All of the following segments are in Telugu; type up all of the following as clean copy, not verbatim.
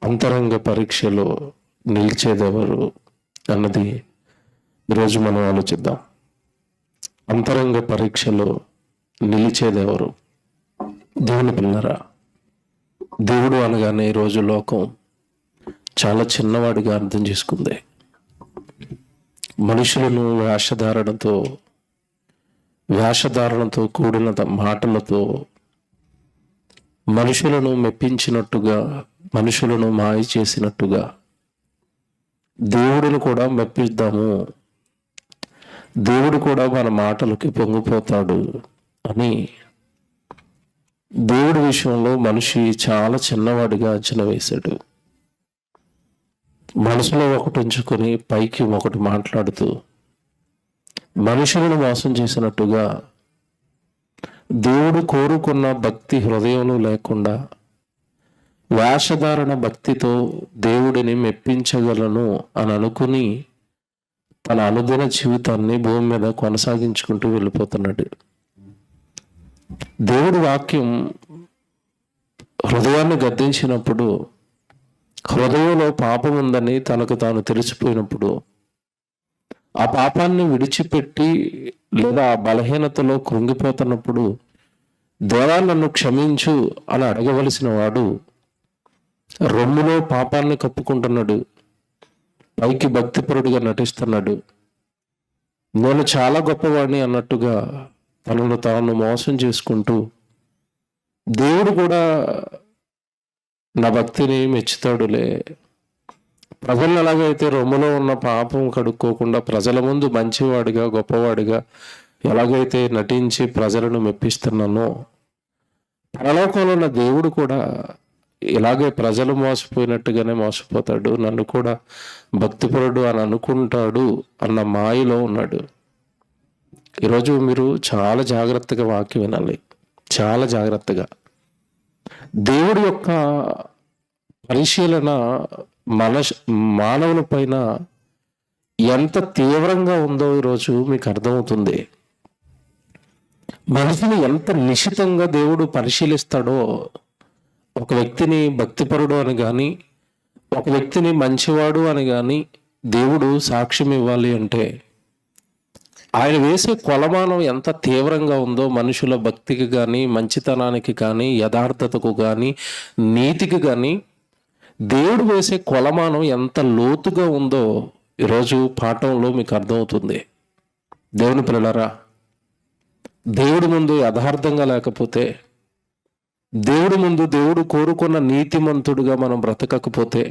అంతరంగ పరీక్షలో నిలిచేదెవరు అన్నది ఈరోజు మనం ఆలోచిద్దాం. అంతరంగ పరీక్షలో నిలిచేదెవరు? దేవుని పిల్లరా, దేవుడు అనగానే ఈరోజు లోకం చాలా చిన్నవాడిగా అర్థం చేసుకుంది. మనుషులను వేషధారణతో కూడిన మాటలతో మనుషులను మెప్పించినట్టుగా, మనుషులను మాయ చేసినట్టుగా దేవుడిని కూడా మెప్పిద్దాము, దేవుడు కూడా మన మాటలకి పొంగిపోతాడు అని దేవుడి విషయంలో మనిషి చాలా చిన్నవాడిగా అంచనా వేశాడు. మనసులో ఒకటి ఉంచుకొని పైకి ఒకటి మాట్లాడుతూ మనుషులను మోసం చేసినట్టుగా దేవుడు కోరుకున్న భక్తి హృదయంలో లేకుండా వేషధారణ భక్తితో దేవుడిని మెప్పించగలను అని అనుకుని తన అనుదిన జీవితాన్ని భూమి మీద కొనసాగించుకుంటూ వెళ్ళిపోతున్నాడు. దేవుడి వాక్యం హృదయాన్ని గద్దించినప్పుడు, హృదయంలో పాపం ఉందని తనకు తాను తెలిసిపోయినప్పుడు, ఆ పాపాన్ని విడిచిపెట్టి లేదా ఆ బలహీనతలో కృంగిపోతున్నప్పుడు దేవా నన్ను క్షమించు అని అడగవలసిన వాడు రొమ్ములో పాపాన్ని కప్పుకుంటున్నాడు, పైకి భక్తిపరుడిగా నటిస్తున్నాడు. నేను చాలా గొప్పవాడిని అన్నట్టుగా తనను తాను మోసం చేసుకుంటూ దేవుడు కూడా నా భక్తిని మెచ్చుతాడులే, ప్రజలను ఎలాగైతే రొమ్ములో ఉన్న పాపం కడుక్కోకుండా ప్రజల ముందు మంచివాడిగా గొప్పవాడిగా ఎలాగైతే నటించి ప్రజలను మెప్పిస్తున్నానో, పరలోకంలో ఉన్న దేవుడు కూడా ఇలాగే ప్రజలు మోసపోయినట్టుగానే మోసపోతాడు, నన్ను కూడా భక్తిపరుడు అని అనుకుంటాడు అన్న మాయలో ఉన్నాడు. ఈరోజు మీరు చాలా జాగ్రత్తగా వాక్యం వినాలి, చాలా జాగ్రత్తగా. దేవుడి యొక్క పరిశీలన మానవుల పైన ఎంత తీవ్రంగా ఉందో ఈరోజు మీకు అర్థమవుతుంది. మనిషిని ఎంత నిశితంగా దేవుడు పరిశీలిస్తాడో, ఒక వ్యక్తిని భక్తిపరుడు అని కానీ, ఒక వ్యక్తిని మంచివాడు అని కానీ దేవుడు సాక్ష్యం ఇవ్వాలి అంటే ఆయన వేసే కొలమానం ఎంత తీవ్రంగా ఉందో, మనుషుల భక్తికి కానీ, మంచితనానికి కానీ, యథార్థతకు కానీ, నీతికి కానీ దేవుడు వేసే కొలమానం ఎంత లోతుగా ఉందో ఈరోజు పాఠంలో మీకు అర్థమవుతుంది. దేవుని పిల్లలారా, దేవుడి ముందు యథార్థంగా లేకపోతే, దేవుడి ముందు దేవుడు కోరుకున్న నీతిమంతుడిగా మనం బ్రతకకపోతే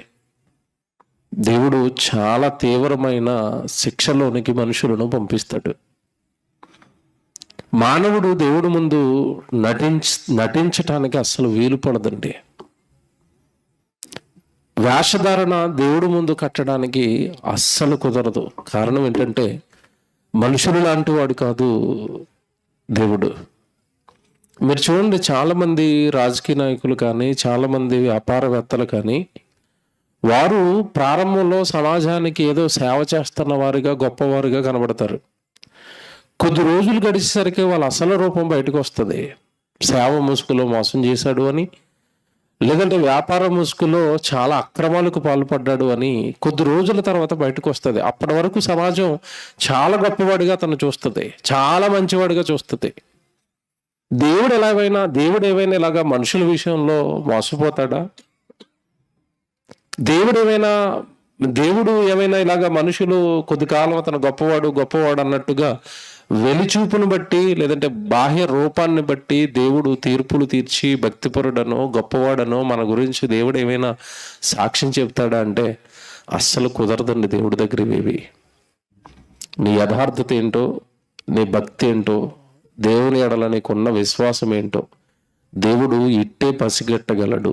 దేవుడు చాలా తీవ్రమైన శిక్షలోనికి మనుషులను పంపిస్తాడు. మానవుడు దేవుడి ముందు నటించటానికి అస్సలు వీలు పడదండి. వేషధారణ దేవుడి ముందు కట్టడానికి అస్సలు కుదరదు. కారణం ఏంటంటే మనుషులు లాంటి వాడు కాదు దేవుడు. మీరు చూడండి, చాలామంది రాజకీయ నాయకులు కానీ, చాలామంది వ్యాపారవేత్తలు కానీ, వారు ప్రారంభంలో సమాజానికి ఏదో సేవ చేస్తున్న వారిగా, గొప్పవారుగా కనబడతారు. కొద్ది రోజులు గడిచేసరికి వాళ్ళ అసలు రూపం బయటకు వస్తుంది. సేవ ముసుగులో మోసం చేశాడు అని, లేదంటే వ్యాపార ముసుగులో చాలా అక్రమాలకు పాల్పడ్డాడు అని కొద్ది రోజుల తర్వాత బయటకు వస్తుంది. అప్పటి వరకు సమాజం చాలా గొప్పవాడిగా తను చూస్తుంది, చాలా మంచివాడిగా చూస్తుంది. దేవుడు ఏమైనా ఇలాగా మనుషుల విషయంలో మోసపోతాడా? దేవుడు ఏమైనా ఇలాగా మనుషులు కొద్ది కాలం అతను గొప్పవాడు అన్నట్టుగా వెలిచూపును బట్టి, లేదంటే బాహ్య రూపాన్ని బట్టి దేవుడు తీర్పులు తీర్చి భక్తిపరుడనో గొప్పవాడనో మన గురించి దేవుడు ఏమైనా సాక్ష్యం చెప్తాడా అంటే అస్సలు కుదరదండి. దేవుడి దగ్గర ఇవేవి, నీ యథార్థత ఏంటో, నీ భక్తి ఏంటో, దేవుని ఎడల నీకున్న విశ్వాసం ఏంటో దేవుడు ఇట్టే పసిగట్టగలడు.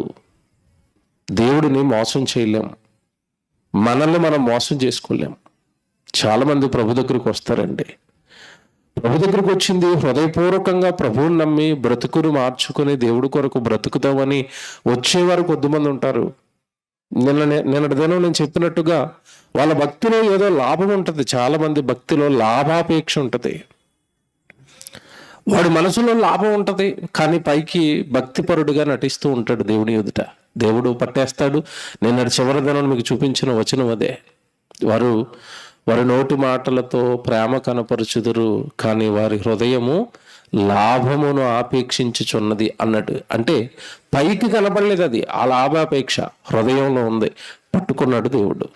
దేవుడిని మోసం చేయలేం, మనల్ని మనం మోసం చేసుకోలేం. చాలామంది ప్రభు దగ్గరికి వస్తారండి. ప్రభు దగ్గరకు వచ్చింది హృదయపూర్వకంగా ప్రభువుని నమ్మి బ్రతుకుని మార్చుకొని దేవుడి కొరకు బ్రతుకుతామని వచ్చేవారు కొద్దిమంది ఉంటారు. నిన్నటి దినం నేను చెప్పినట్టుగా వాళ్ళ భక్తిలో ఏదో లాభం ఉంటుంది. చాలామంది భక్తిలో లాభాపేక్ష ఉంటుంది. వాడి మనసులో లాభం ఉంటుంది, కానీ పైకి భక్తిపరుడుగా నటిస్తూ ఉంటాడు దేవుని ఎదుట. దేవుడు పట్టేస్తాడు. నేను చివరి దినం మీకు చూపించిన వచనం అదే. వారి నోటి మాటలతో ప్రేమ కనపరుచుదురు, కానీ వారి హృదయము లాభమును ఆపేక్షించుచున్నది అన్నట్టు. అంటే పైకి కనపడలేదు, అది ఆ లాభాపేక్ష హృదయంలో ఉంది. పట్టుకున్నాడు దేవుడు.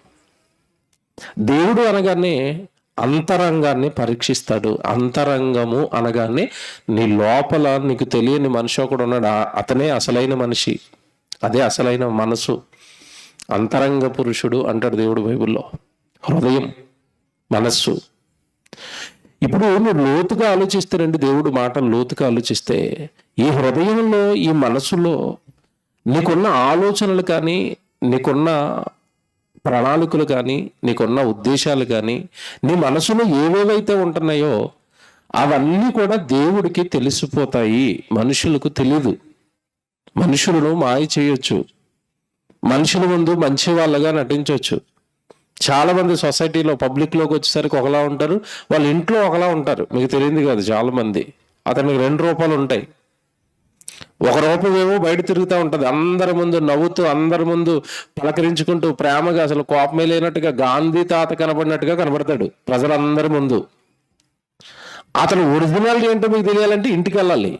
దేవుడు అనగానే అంతరంగాన్ని పరీక్షిస్తాడు. అంతరంగము అనగానే నీ లోపల నీకు తెలియని మనిషి ఒకడు ఉన్నాడు, అతనే అసలైన మనిషి, అదే అసలైన మనసు. అంతరంగ పురుషుడు అంటాడు దేవుడు బైబిల్లో. హృదయం, మనస్సు. ఇప్పుడు నువ్వు లోతుగా ఆలోచిస్తారండి, దేవుడు మాటలు లోతుగా ఆలోచిస్తే ఈ హృదయంలో, ఈ మనసులో నీకున్న ఆలోచనలు కానీ, నీకున్న ప్రణాళికలు కానీ, నీకున్న ఉద్దేశాలు కానీ, నీ మనసులో ఏవేవైతే ఉంటున్నాయో అవన్నీ కూడా దేవుడికి తెలిసిపోతాయి. మనుషులకు తెలీదు. మనుషులను మాయ చేయొచ్చు, మనుషుల ముందు మంచి వాళ్ళగా నటించవచ్చు. చాలా మంది సొసైటీలో పబ్లిక్లోకి వచ్చేసరికి ఒకలా ఉంటారు, వాళ్ళ ఇంట్లో ఒకలా ఉంటారు. మీకు తెలియదు కాదు, చాలా మంది. అతనికి 2 రూపాలు ఉంటాయి. ఒక రూపమేమో బయట తిరుగుతూ ఉంటుంది, అందరి ముందు నవ్వుతూ, అందరి ముందు పలకరించుకుంటూ, ప్రేమగా, అసలు కోపమే లేనట్టుగా, గాంధీ తాత కనబడినట్టుగా కనబడతాడు ప్రజలందరి ముందు. అతను ఒరిజినాలిటీ ఏంటో మీకు తెలియాలంటే ఇంటికి వెళ్ళాలి.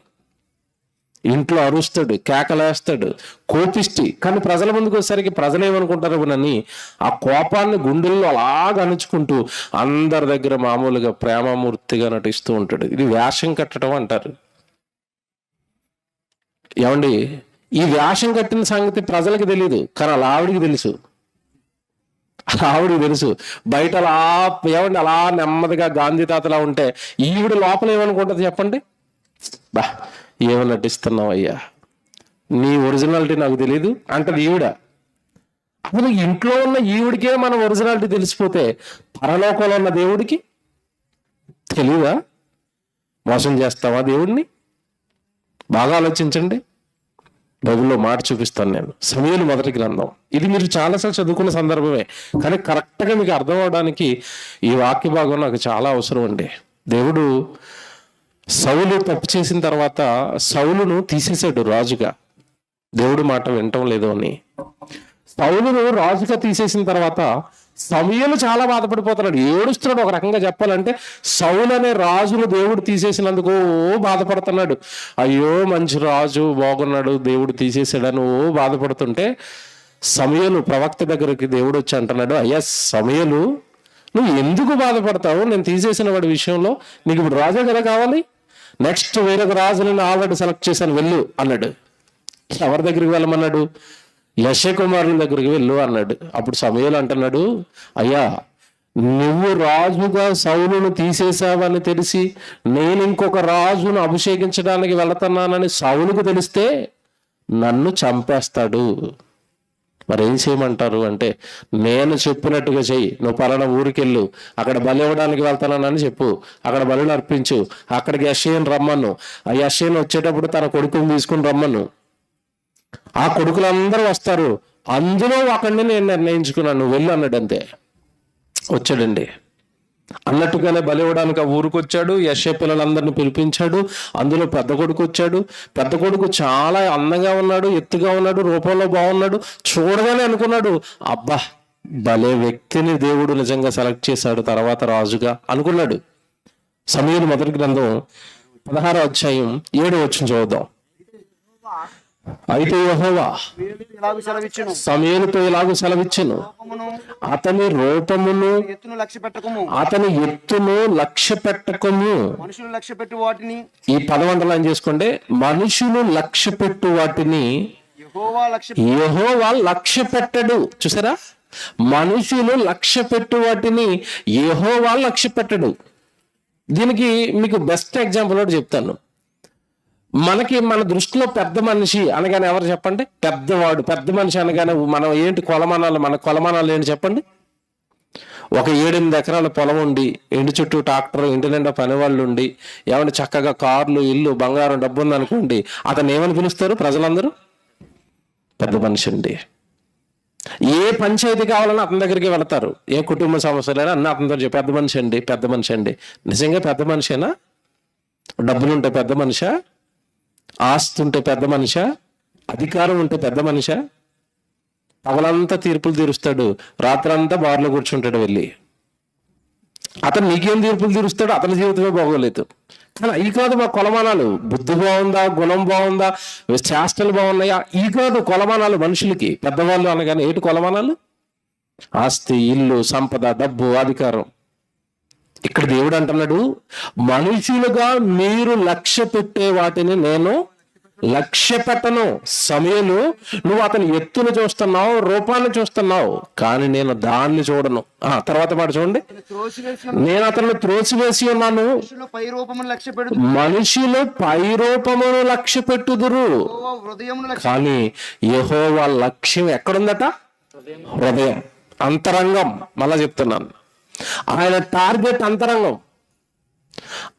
ఇంట్లో అరుస్తాడు, కేకలేస్తాడు, కోపిష్టి. కానీ ప్రజల ముందుకు వచ్చేసరికి ప్రజలు ఏమనుకుంటారు అని ఆ కోపాన్ని గుండెల్లో అలాగ అణుచుకుంటూ అందరి దగ్గర మామూలుగా ప్రేమమూర్తిగా నటిస్తూ ఉంటాడు. ఇది వేషం కట్టడం అంటారు. ఏమండి, ఈ వేషం కట్టిన సంగతి ప్రజలకు తెలియదు, కానీ అలా ఆవిడికి తెలుసు. ఆవిడికి తెలుసు. బయట అలా ఏమండి అలా నెమ్మదిగా గాంధీ తాతలా ఉంటే ఈవిడ లోపల ఏమనుకుంటుంది చెప్పండి? బా, ఏమని నటిస్తున్నావు అయ్యా, నీ ఒరిజినాలిటీ నాకు తెలియదు అంటది ఈవిడ. అసలు ఇంట్లో ఉన్న ఈవిడికే మన ఒరిజినాలిటీ తెలిసిపోతే పరలోకంలో ఉన్న దేవుడికి తెలియదా? మోసం చేస్తావా దేవుడిని? బాగా ఆలోచించండి. బైబిల్లో మాట చూపిస్తాను నేను. సమూయేలు మొదటి గ్రంథం. ఇది మీరు చాలాసార్లు చదువుకున్న సందర్భమే, కానీ కరెక్ట్గా మీకు అర్థం అవడానికి ఈ వాక్య భాగం నాకు చాలా అవసరం అండి. దేవుడు సౌలు తప్పు చేసిన తర్వాత సౌలును తీసేశాడు రాజుగా. దేవుడు మాట వినటం లేదు అని సౌలును రాజుగా తీసేసిన తర్వాత సమూయేలు చాలా బాధపడిపోతున్నాడు, ఏడుస్తున్నాడు. ఒక రకంగా చెప్పాలంటే సౌలు అనే రాజును దేవుడు తీసేసినందుకు బాధపడుతున్నాడు. అయ్యో, మంచి రాజు బాగున్నాడు, దేవుడు తీసేసాడని బాధపడుతుంటే సమూయేలు ప్రవక్త దగ్గరికి దేవుడు వచ్చి అంటున్నాడు, అయ్యా సమూయేలు, నువ్వు ఎందుకు బాధపడతావు? నేను తీసేసిన వాడి విషయంలో నీకు ఇప్పుడు రాజే కదా కావాలి, నెక్స్ట్ వేరొక రాజుని ఆల్రెడీ సెలెక్ట్ చేశాను, వెళ్ళు అన్నాడు. ఎవరి దగ్గరికి వెళ్ళమన్నాడు? యెషయా కుమారుని దగ్గరికి వెళ్ళు అన్నాడు. అప్పుడు సమూయేలు అంటున్నాడు, అయ్యా నువ్వు రాజుగా సౌలును తీసేసావని తెలిసి నేను ఇంకొక రాజును అభిషేకించడానికి వెళుతున్నానని సౌలుకు తెలిస్తే నన్ను చంపేస్తాడు. మరేం చేయమంటారు అంటే, నేను చెప్పినట్టుగా చెయ్యి. నువ్వు పలానా ఊరికెళ్ళు, అక్కడ బలి ఇవ్వడానికి వెళ్తానని చెప్పు, అక్కడ బలిని అర్పించు, అక్కడికి యెషయాను రమ్మను, ఆ యెషయాను వచ్చేటప్పుడు తన కొడుకుని తీసుకుని రమ్మను, ఆ కొడుకులందరూ వస్తారు, అందులో ఒకడిని నేను నిర్ణయించుకున్నాను, నువ్వు వెళ్ళు అన్నాడు. అంతే, వచ్చాడండి. అన్నట్టుగానే బలి ఇవ్వడానికి ఆ ఊరికి వచ్చాడు. యెషయా పిల్లలందరినీ పిలిపించాడు. అందులో పెద్ద కొడుకు వచ్చాడు. పెద్ద కొడుకు చాలా అందంగా ఉన్నాడు, ఎత్తుగా ఉన్నాడు, రూపంలో బాగున్నాడు. చూడగానే అనుకున్నాడు, అబ్బా భలే వ్యక్తిని దేవుడు నిజంగా సెలెక్ట్ చేశాడు తర్వాత రాజుగా అనుకున్నాడు. సమూయేలు మొదటి గ్రంథం 16వ అధ్యాయం 7వ వచనం చదువుదాం. అయితే యెహోవా సమూయేలుతో ఇలాగూ సెలవిచ్చెను, అతని రూపమును అతని ఎత్తును లక్ష్య పెట్టకము. ఈ పదం అండర్లైన్ చేసుకోండి. మనుషులు లక్ష్య పెట్టు వాటిని యెహోవా లక్ష్య పెట్టడు. చూసారా? మనుషులు లక్ష్య పెట్టు వాటిని యెహోవా లక్ష్య పెట్టడు. దీనికి మీకు బెస్ట్ ఎగ్జాంపుల్ ఒకటి చెప్తాను. మనకి మన దృష్టిలో పెద్ద మనిషి అనగానే ఎవరు చెప్పండి? పెద్దవాడు. పెద్ద మనిషి అనగానే మనం ఏంటి కొలమానాలు? మన కొలమానాలు ఏంటి చెప్పండి? ఒక 7-8 ఎకరాల పొలం ఉండి, ఇంటి చుట్టూ ట్రాక్టర్, ఇంటి నిండా పనివాళ్ళు ఉండి, ఏమైనా చక్కగా కార్లు, ఇల్లు, బంగారం, డబ్బు ఉంది అనుకోండి, అతను ఏమని పిలుస్తారు ప్రజలందరూ? పెద్ద మనిషి అండి. ఏ పంచాయతీ కావాలన్నా అతని దగ్గరికి వెళతారు. ఏ కుటుంబ సమస్యలైనా అన్న అతనితో పెద్ద మనిషి అండి, పెద్ద మనిషి అండి. నిజంగా పెద్ద మనిషేనా? డబ్బులుంటే పెద్ద మనిషా? ఆస్తి ఉంటే పెద్ద మనిషా? అధికారం ఉంటే పెద్ద మనిషా? పగలంతా తీర్పులు తీరుస్తాడు, రాత్రంతా బార్లో కూర్చుంటాడు వెళ్ళి. అతను నీకేం తీర్పులు తీరుస్తాడు? అతని జీవితమే బాగోలేదు. కానీ ఈ కాదు మా కొలమానాలు. బుద్ధి బాగుందా, గుణం బాగుందా, చేష్టలు బాగున్నాయా, ఈ కాదు కొలమానాలు మనుషులకి. పెద్దవాళ్ళు అనగానే ఏంటి కొలమానాలు? ఆస్తి, ఇల్లు, సంపద, డబ్బు, అధికారం. ఇక్కడ దేవుడు అంటున్నాడు, మనుషులుగా మీరు లక్ష్య పెట్టే వాటిని నేను లక్ష్య పెట్టను. సమయంలో నువ్వు అతని ఎత్తును చూస్తున్నావు, రూపాన్ని చూస్తున్నావు, కానీ నేను దాన్ని చూడను. తర్వాత మాట చూడండి, నేను అతన్ని త్రోసివేసి ఉన్నాను. మనుషులు పై రూపమును లక్ష్య పెట్టుదురు, కానీ యెహోవా లక్ష్యం ఎక్కడుందట? హృదయం, అంతరంగం. మళ్ళా చెప్తున్నాను, ఆయన టార్గెట్ అంతరంగం,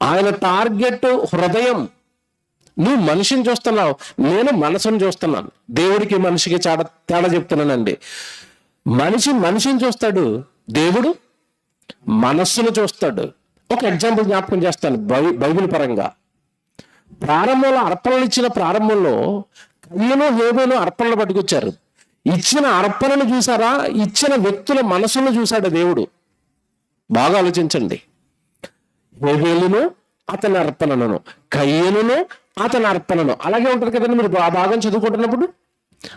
ఆయన టార్గెట్ హృదయం. నువ్వు మనిషిని చూస్తున్నావు, నేను మనసును చూస్తున్నాను. దేవుడికి మనిషికి తేడా చెప్తున్నానండి. మనిషిని చూస్తాడు, దేవుడు మనస్సును చూస్తాడు. ఒక ఎగ్జాంపుల్ జ్ఞాపకం చేస్తాను బైబిల్ పరంగా. ప్రారంభంలో అర్పణలు ఇచ్చిన ప్రారంభంలో కయ్యను హేబేలు అర్పణలు పట్టుకొచ్చారు. ఇచ్చిన అర్పణను చూసారా? ఇచ్చిన వ్యక్తుల మనసును చూశాడు దేవుడు. బాగా ఆలోచించండి. హేబేలును అతని అర్పణను, కయ్యను అతని అర్పణను. అలాగే ఉంటుంది కదండి మీరు ఆ భాగం చదువుకుంటున్నప్పుడు.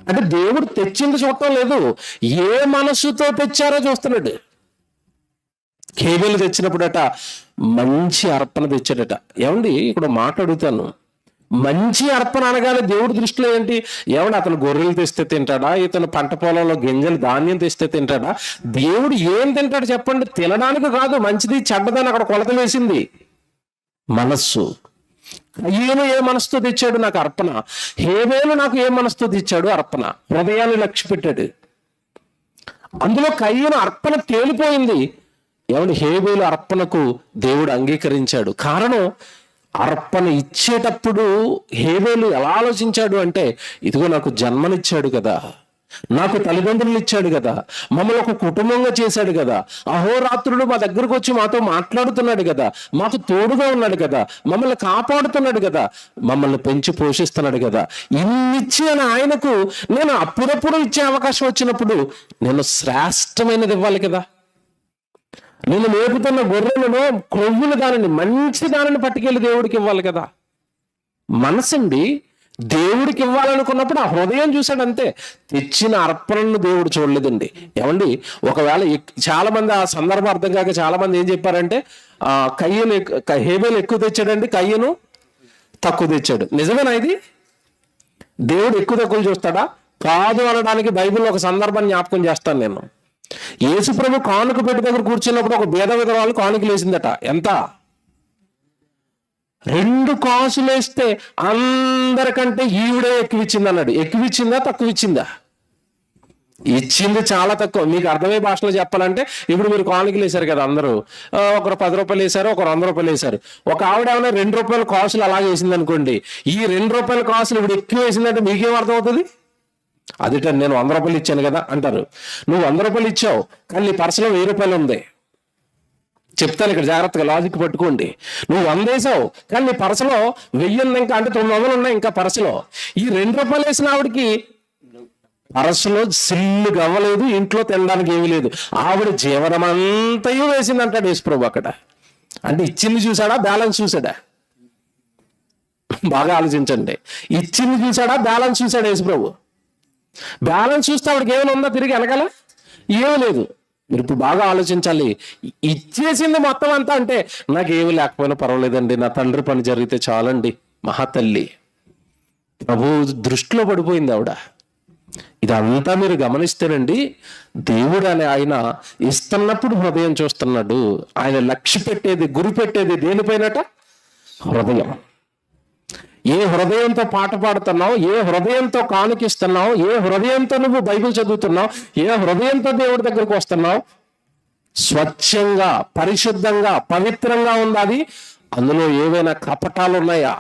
అంటే దేవుడు తెచ్చింది చూడటం లేదు, ఏ మనసుతో తెచ్చారో చూస్తున్నాడు. హేబేలు తెచ్చినప్పుడట మంచి అర్పణ తెచ్చాడట. ఏమండి ఇక్కడ మాట అడుగుతాను, మంచి అర్పణ అనగానే దేవుడి దృష్టిలో ఏంటి? ఏమండి అతను గొర్రెలు తెస్తే తింటాడా? ఇతను పంట పొలంలో గింజలు ధాన్యం తెస్తే తింటాడా? దేవుడు ఏం తింటాడు చెప్పండి? తినడానికి కాదు, మంచిది చెడ్డదని అక్కడ కొలత వేసింది మనస్సు. కయ్యేను ఏ మనసుతో తెచ్చాడు నాకు అర్పణ, హేబేలు నాకు ఏ మనసుతో తెచ్చాడు అర్పణ. హృదయాన్ని లక్ష్య పెట్టాడు. అందులో కయ్యేను అర్పణ తేలిపోయింది. ఏమంటే హేబేలు అర్పణకు దేవుడు అంగీకరించాడు. కారణం, అర్పణ ఇచ్చేటప్పుడు హేబేలు ఎలా ఆలోచించాడు అంటే, ఇదిగో నాకు జన్మనిచ్చాడు కదా, నాకు తల్లిదండ్రులు ఇచ్చాడు కదా, మమ్మల్ని ఒక కుటుంబంగా చేశాడు కదా, అహోరాత్రుడు మా దగ్గరకు వచ్చి మాతో మాట్లాడుతున్నాడు కదా, మాకు తోడుగా ఉన్నాడు కదా, మమ్మల్ని కాపాడుతున్నాడు కదా, మమ్మల్ని పెంచి పోషిస్తున్నాడు కదా. ఇన్నిచ్చిన ఆయనకు నేను అప్పుడప్పుడు ఇచ్చే అవకాశం వచ్చినప్పుడు నేను శ్రేష్టమైనది ఇవ్వాలి కదా. నేను మేపుతున్న గొర్రెలను, క్రొవ్వులు, దానిని మంచి దానిని పట్టుకెళ్ళి దేవుడికి ఇవ్వాలి కదా. మనసండి దేవుడికి ఇవ్వాలనుకున్నప్పుడు ఆ హృదయం చూశాడు అంతే. తెచ్చిన అర్పణను దేవుడు చూడలేదండి. ఏమండి ఒకవేళ చాలా మంది ఆ సందర్భం అర్థం కాక చాలా మంది ఏం చెప్పారంటే, హేబేలు ఎక్కువ తెచ్చాడండి, కయ్యను తక్కువ తెచ్చాడు. నిజమేనా ఇది? దేవుడు ఎక్కువ తక్కువ చూస్తాడా? కాదు అనడానికి బైబిల్లో ఒక సందర్భాన్ని జ్ఞాపకం చేస్తాను నేను. యేసుప్రభు కానుక పెట్టి దగ్గర కూర్చున్నప్పుడు ఒక భేద విధవాళ్ళు కానుకలు వేసిందట. ఎంత? 2 కాసులు వేస్తే అందరికంటే ఈవిడే ఎక్కువ ఇచ్చింది అన్నాడు. ఎక్కువ ఇచ్చిందా తక్కువ ఇచ్చిందా? ఇచ్చింది చాలా తక్కువ. మీకు అర్థమయ్యే భాషలో చెప్పాలంటే, ఇప్పుడు మీరు కానుకలు వేశారు కదా, అందరూ ఒకరు 10 రూపాయలు వేశారు, ఒకరు 100 రూపాయలు వేశారు. ఒక ఆవిడ ఏమైనా 2 రూపాయల కాసులు అలాగే వేసింది అనుకోండి, ఈ 2 రూపాయల కాసులు ఇప్పుడు ఎక్కువ వేసిందంటే మీకేం అర్థం అవుతుంది? అదిట నేను 100 రూపాయలు ఇచ్చాను కదా అంటారు. నువ్వు 100 రూపాయలు ఇచ్చావు, కానీ నీ పర్సులో 1000 రూపాయలు ఉంది. చెప్తాను ఇక్కడ జాగ్రత్తగా లాజిక్ పట్టుకోండి. నువ్వు 100 వేసావు, కానీ నీ పర్సులో 1000 ఉంది, ఇంకా అంటే 900 ఉన్నాయి ఇంకా పర్సులో. ఈ 2 రూపాయలు వేసిన ఆవిడకి పర్సులో సిల్లు గవ్వలేదు, ఇంట్లో తినడానికి ఏమీ లేదు. ఆవిడ జీవనమంతయు వేసింది అంటాడు యేసుప్రభు అక్కడ. అంటే ఇచ్చింది చూసాడా, బ్యాలెన్స్ చూసాడా? బాగా ఆలోచించండి. ఇచ్చింది చూసాడా, బ్యాలెన్స్ చూసాడా యేసుప్రభు? బ్యాలెన్స్ చూస్తే ఆవిడకి ఏమైనా ఉందా తిరిగి వెనకాల? ఏమీ లేదు. మీరు ఇప్పుడు బాగా ఆలోచించాలి. ఇచ్చేసింది మొత్తం అంతా అంటే నాకు ఏమి లేకపోయినా పర్వాలేదండి, నా తండ్రి పని జరిగితే చాలండి. మహాతల్లి ప్రభు దృష్టిలో పడిపోయింది ఆవిడ. ఇదంతా మీరు గమనిస్తేనండి, దేవుడు అనే ఆయన ఇస్తున్నప్పుడు హృదయం చూస్తున్నాడు. ఆయన లక్ష్య పెట్టేది, గురి పెట్టేది దేనిపైనట? హృదయం. ఏ హృదయంతో పాట పాడుతున్నావు, ఏ హృదయంతో కానుకిస్తున్నావు, ఏ హృదయంతో నువ్వు బైబిల్ చదువుతున్నావు, ఏ హృదయంతో దేవుడి దగ్గరకు వస్తున్నావు, స్వచ్ఛంగా, పరిశుద్ధంగా, పవిత్రంగా ఉందా అది? అందులో ఏవైనా కపటాలు ఉన్నాయా?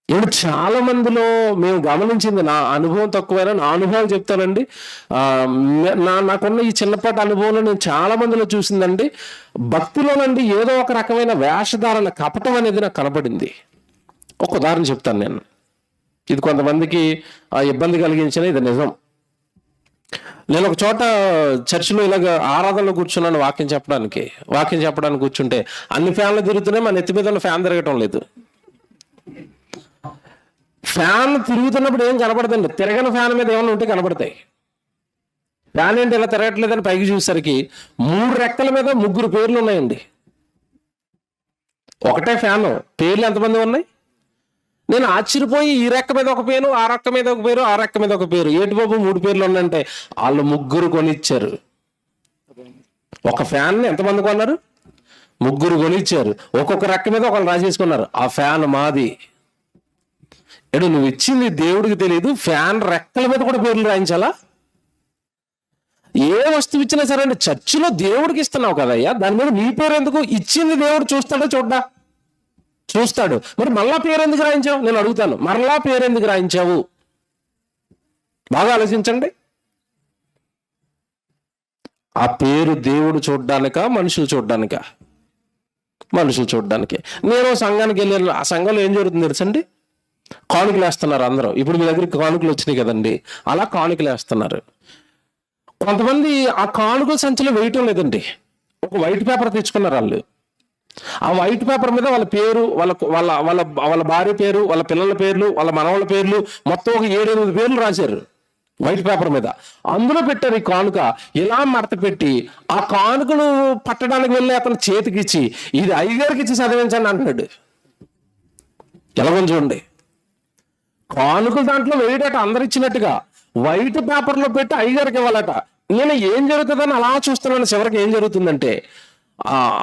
ఇప్పుడు చాలా మందిలో మేము గమనించింది, నా అనుభవం తక్కువైనా నా అనుభవాలు చెప్తానండి. నాకున్న ఈ చిన్నపాటి అనుభవంలో నేను చాలా మందిలో చూసిందండి, భక్తిలోనండి ఏదో ఒక రకమైన వేషధారణ, కపటం అనేది నాకు కనబడింది. ఒక ఉదాహరణ చెప్తాను నేను. ఇది కొంతమందికి ఇబ్బంది కలిగించిన, ఇది నిజం. నేను ఒక చోట చర్చిలో ఇలాగ ఆరాధనలో కూర్చున్నాను వాక్యం చెప్పడానికి కూర్చుంటే అన్ని ఫ్యాన్లు తిరుగుతున్నాయి, మన నెత్తి మీద ఉన్న ఫ్యాన్ తిరగటం లేదు. ఫ్యాన్ తిరుగుతున్నప్పుడు ఏం కనపడదండి, తిరగని ఫ్యాన్ మీద ఏమైనా ఉంటే కనపడతాయి. ఫ్యాన్ ఏంటి ఇలా తిరగట్లేదని పైకి చూసేసరికి 3 రెక్కల మీద 3 పేర్లు ఉన్నాయండి. ఒకటే ఫ్యాను, పేర్లు ఎంతమంది ఉన్నాయి? నేను ఆశ్చర్యపోయి ఈ రెక్క మీద ఒక పేరు, ఆ రెక్క మీద ఒక పేరు, ఆ రెక్క మీద ఒక పేరు, ఏటి బాబు 3 పేర్లు ఉన్నాయంటే వాళ్ళు 3 కొనిచ్చారు. ఒక ఫ్యాన్ ఎంతమంది కొన్నారు? 3 కొనిచ్చారు. ఒక్కొక్క రెక్క మీద ఒకళ్ళు రాసేసుకున్నారు, ఆ ఫ్యాన్ మాది. ఎడు నువ్వు ఇచ్చింది దేవుడికి తెలియదు, ఫ్యాన్ రెక్కల మీద కూడా పేర్లు రాయించాలా? ఏ వస్తువు ఇచ్చినా సరే అండి, చర్చిలో దేవుడికి ఇస్తున్నావు కదయ్యా, దాని మీద నీ పేరు ఎందుకు? ఇచ్చింది దేవుడు చూస్తాడా? చూస్తాడు. మరి మళ్ళా పేరు ఎందుకు రాయించావు? నేను అడుగుతాను, మరలా పేరు ఎందుకు రాయించావు? బాగా ఆలోచించండి. ఆ పేరు దేవుడు చూడ్డానికా, మనుషులు చూడ్డానికా? మనుషులు చూడ్డానికి. నేను సంఘానికి వెళ్ళాను, ఆ సంఘంలో ఏం జరుగుతుంది తెలుసండి? కానుకలు వేస్తున్నారు అందరూ. ఇప్పుడు మీ దగ్గరికి కానుకలు వచ్చినాయి కదండి, అలా కానుకలు వేస్తున్నారు. కొంతమంది ఆ కానుకల సంచిలో వేయటం లేదండి, ఒక వైట్ పేపర్ తెచ్చుకున్నారు వాళ్ళు. ఆ వైట్ పేపర్ మీద వాళ్ళ పేరు, వాళ్ళ వాళ్ళ వాళ్ళ వాళ్ళ భార్య పేరు, వాళ్ళ పిల్లల పేర్లు, వాళ్ళ మనవళ్ళ పేర్లు, మొత్తం ఒక 7-8 పేర్లు రాశారు వైట్ పేపర్ మీద. అందులో పెట్టారు ఈ కానుక. ఇలా మడత పెట్టి ఆ కానుకను పట్టడానికి వెళ్ళి అతను చేతికి ఇచ్చి, ఇది అయ్యగారికి ఇచ్చి చదివించండి అంటున్నాడు. ఎలాగో చూడండి, కానుకలు దాంట్లో వేయడట అందరు ఇచ్చినట్టుగా, వైట్ పేపర్లో పెట్టి అయ్యగారికి ఇవ్వాలట. నేను ఏం జరుగుతుందని అలా చూస్తున్నాను. చివరికి ఏం జరుగుతుందంటే,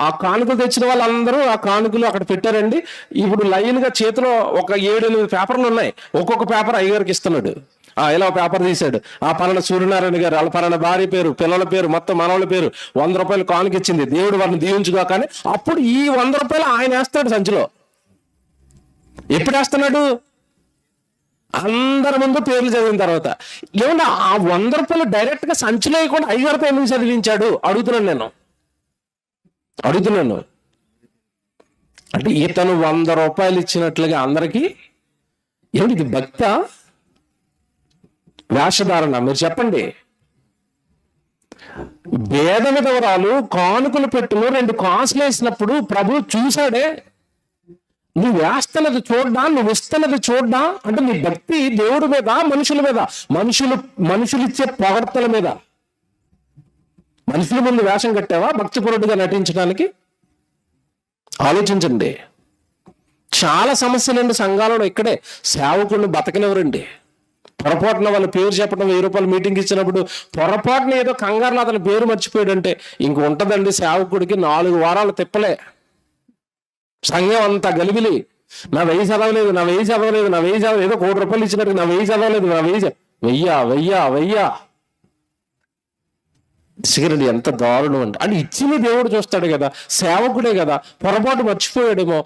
ఆ కానుకలు తెచ్చిన వాళ్ళందరూ ఆ కానుకలు అక్కడ పెట్టారండి. ఇప్పుడు లైన్గా చేతిలో ఒక 7-8 పేపర్లు ఉన్నాయి, ఒక్కొక్క పేపర్ అయ్యగారికి ఇస్తున్నాడు. ఇలా పేపర్ తీశాడు, ఆ పలానా సూర్యనారాయణ గారు, వాళ్ళ పలానా భార్య పేరు, పిల్లల పేరు, మొత్తం మనవాళ్ళ పేరు, 100 రూపాయలు కానుక ఇచ్చింది, దేవుడు వారిని దీవించుగా. కానీ అప్పుడు ఈ 100 రూపాయలు ఆయన వేస్తాడు సంచిలో. ఎప్పుడు వేస్తున్నాడు? అందరి ముందు పేర్లు చదివిన తర్వాత. ఏమన్నా ఆ 100 రూపాయలు డైరెక్ట్ గా సంచిలో వేయకుండా అయ్యగారితో ఎందుకు చదివించాడు అడుగుతున్నాను. అంటే ఇతను 100 రూపాయలు ఇచ్చినట్లుగా అందరికీ. ఏమిటి ఇది? భక్త వేషధారణ? మీరు చెప్పండి. భేద విధవరాలు కానుకలు పెట్టును 2 కాసులు వేసినప్పుడు ప్రభు చూశాడే, నువ్వు వేస్తున్నది చూడ్డా, నువ్వు ఇస్తున్నది చూడ్డా. అంటే నీ భక్తి దేవుడి మీద, మనుషుల మీద, మనుషులు ఇచ్చే పొగడ్తల మీద. మనుషుల ముందు వేషం కట్టావా భక్తిపరుడుగా నటించడానికి? ఆలోచించండి. చాలా సమస్యలండి సంఘాలలో. ఇక్కడే సేవకుడిని బతకనివ్వరండి. పొరపాటున వాళ్ళ పేరు చెప్పడం, 1000 రూపాయలు మీటింగ్ ఇచ్చినప్పుడు పొరపాటున ఏదో కంగారులో అతని పేరు మర్చిపోయాడంటే ఇంక ఉంటదండి సేవకుడికి 4 వారాలు తిప్పలే. సంఘం అంతా గలిబిలి. నా 1000 చదవలేదు, ఏదో 1 కోటి రూపాయలు ఇచ్చినట్టు నా 1000 చదవలేదు, వెయ్యా. సిగరెట్ ఎంత దారుణం అండి. అంటే ఇచ్చింది దేవుడు చూస్తాడు కదా, సేవకుడే కదా. పొరపాటు మర్చిపోయాడేమో,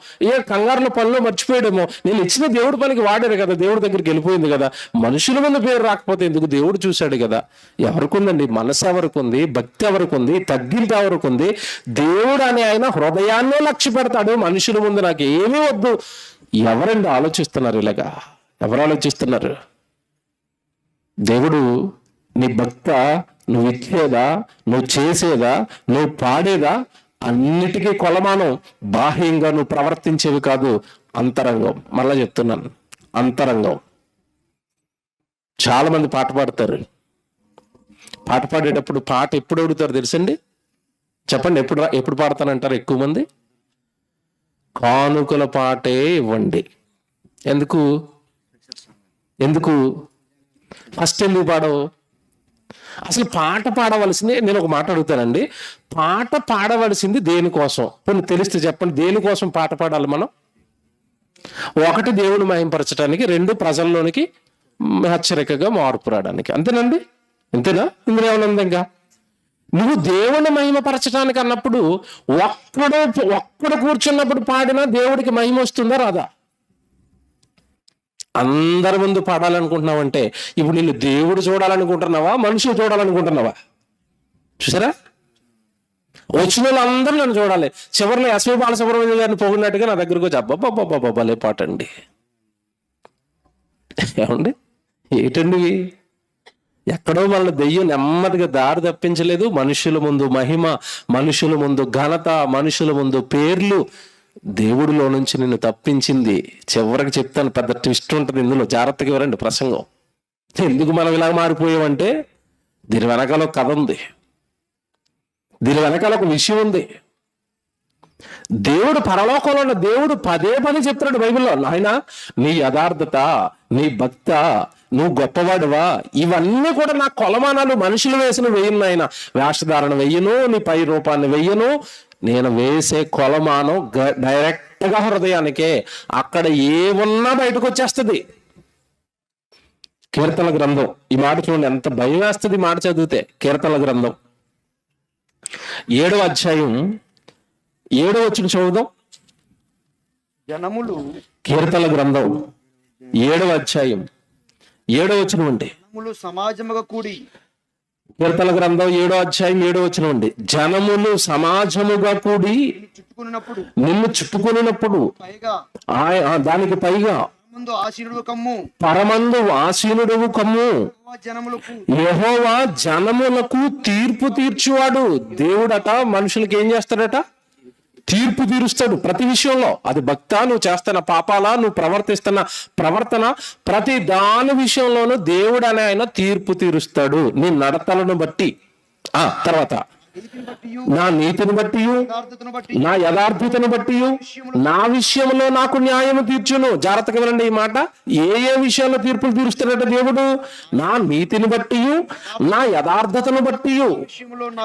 కంగారులో పనిలో మర్చిపోయాడేమో. నేను ఇచ్చిన దేవుడి పనికి వాడారు కదా, దేవుడి దగ్గరికి వెళ్ళిపోయింది కదా. మనుషుల ముందు పేరు రాకపోతే ఎందుకు? దేవుడు చూశాడు కదా. ఎవరికి ఉందండి మనసు? ఎవరికి ఉంది భక్తి? ఎవరికి ఉంది తగ్గింపు? ఎవరికి ఉంది? దేవుడు అని ఆయన హృదయాన్నే లక్ష్య పెడతాడు. మనుషుల ముందు నాకు ఏమీ వద్దు. ఎవరండి ఆలోచిస్తున్నారు ఇలాగా? ఎవరు ఆలోచిస్తున్నారు? దేవుడు నీ భక్త, నువ్వు ఇచ్చేదా, నువ్వు చేసేదా, నువ్వు పాడేదా, అన్నిటికీ కొలమానం బాహ్యంగా నువ్వు ప్రవర్తించేవి కాదు, అంతరంగం. మళ్ళా చెప్తున్నాను, అంతరంగం. చాలా మంది పాట పాడతారు. పాట పాడేటప్పుడు పాట ఎప్పుడు అడుగుతారు తెలుసండి? చెప్పండి, ఎప్పుడు పాడతానంటారు ఎక్కువ మంది? కానుకల పాటే ఇవ్వండి. ఎందుకు ఫస్ట్ ఎందుకు పాడవు? అసలు పాట పాడవలసింది, నేను ఒక మాట అడుగుతానండి, పాట పాడవలసింది దేనికోసం? కొన్ని తెలిస్తే చెప్పండి. దేనికోసం పాట పాడాలి మనం? 1 దేవుని మహింపరచడానికి, 2 ప్రజల్లోనికి హెచ్చరికగా మార్పు రావడానికి. అంతేనండి? ఇంతేనా? ఇందులో ఏమైనా ఉందా? ఇంకా నువ్వు దేవుని మహిమపరచడానికి అన్నప్పుడు ఒక్కడు కూర్చున్నప్పుడు పాడినా దేవుడికి మహిమ వస్తుందా రాదా? అందరి ముందు పాడాలనుకుంటున్నావంటే ఇప్పుడు నిన్ను దేవుడు చూడాలనుకుంటున్నావా, మనుషులు చూడాలనుకుంటున్నావా? చూసారా? వచ్చిన వాళ్ళందరూ నన్ను చూడాలి. చివరిలో ఎస్వి బాలసుబ్రహ్మణ్యం గారిని పోగినట్టుగా నా దగ్గరకు వచ్చి అబ్బాబ్బాబ్బాబ్బలే పాట అండి. ఏమండి? ఏంటండి ఎక్కడో వాళ్ళ దెయ్యం నెమ్మదిగా దారి తప్పించలేదు. మనుషుల ముందు మహిమ, మనుషుల ముందు ఘనత, మనుషుల ముందు పేర్లు దేవుడిలో నుంచి నిన్ను తప్పించింది. చివరికి చెప్తాను, పెద్ద ట్విస్ట్ ఉంటుంది ఇందులో, జాగ్రత్తగా ఇవ్వరండి ప్రసంగం. ఎందుకు మనం ఇలా మారిపోయామంటే దీని వెనకాల ఒక కథ ఉంది, దీని వెనకాల ఒక విషయం ఉంది. దేవుడు, పరలోకంలో ఉన్న దేవుడు పదే పదే చెప్తున్నాడు బైబిల్లో, నాయన నీ యథార్థత, నీ భక్త, నువ్వు గొప్పవాడువా, ఇవన్నీ కూడా నా కొలమానాలు. మనుషులు వేసిన వెయ్యను నాయన, వేషధారణ వెయ్యను, నీ పై రూపాన్ని వెయ్యను, నేను వేసే కొలమానం డైరెక్ట్గా హృదయానికే. అక్కడ ఏమున్నా బయటకు వచ్చేస్తుంది. కీర్తన గ్రంథం, ఈ మాట చూడండి, ఎంత భయం వేస్తుంది మాట చదివితే. కీర్తన గ్రంథం 7వ అధ్యాయం 7వ వచనం చదువుదాం. జనములు, కీర్తన గ్రంథం 7వ అధ్యాయం 7వ వచనం అండి. జనములు సమాజముగా కూడి, కీర్తన గ్రంథం 7వ అధ్యాయం 7వ వచనం అండి. జనములు సమాజముగా కూడి చుట్టుకున్నప్పుడు నిన్ను చుట్టుకున్నప్పుడు, పైగా దానికి పైగా ముందు ఆశీనుడు కమ్ము, పరమందు ఆసీనుడవు కమ్ము, జనములకు యెహోవా జనములకు తీర్పు తీర్చువాడు. దేవుడట మనుషులకి ఏం చేస్తాడట? తీర్పు తీరుస్తాడు ప్రతి విషయంలో. అది భక్త, నువ్వు చేస్తున్న పాపాలా, నువ్వు ప్రవర్తిస్తున్న ప్రవర్తన, ప్రతి దాని విషయంలోనూ దేవుడు అనే ఆయన తీర్పు తీరుస్తాడు నీ నడతలను బట్టి. తర్వాత నా నీతిని బట్టి, నా యథార్థతను బట్టి, నా విషయంలో నాకు న్యాయము తీర్చును. జాగ్రత్తగా వినండి ఈ మాట. ఏ విషయంలో తీర్పులు తీరుస్తాడట దేవుడు? నా నీతిని బట్టి, నా యథార్థతను బట్టి.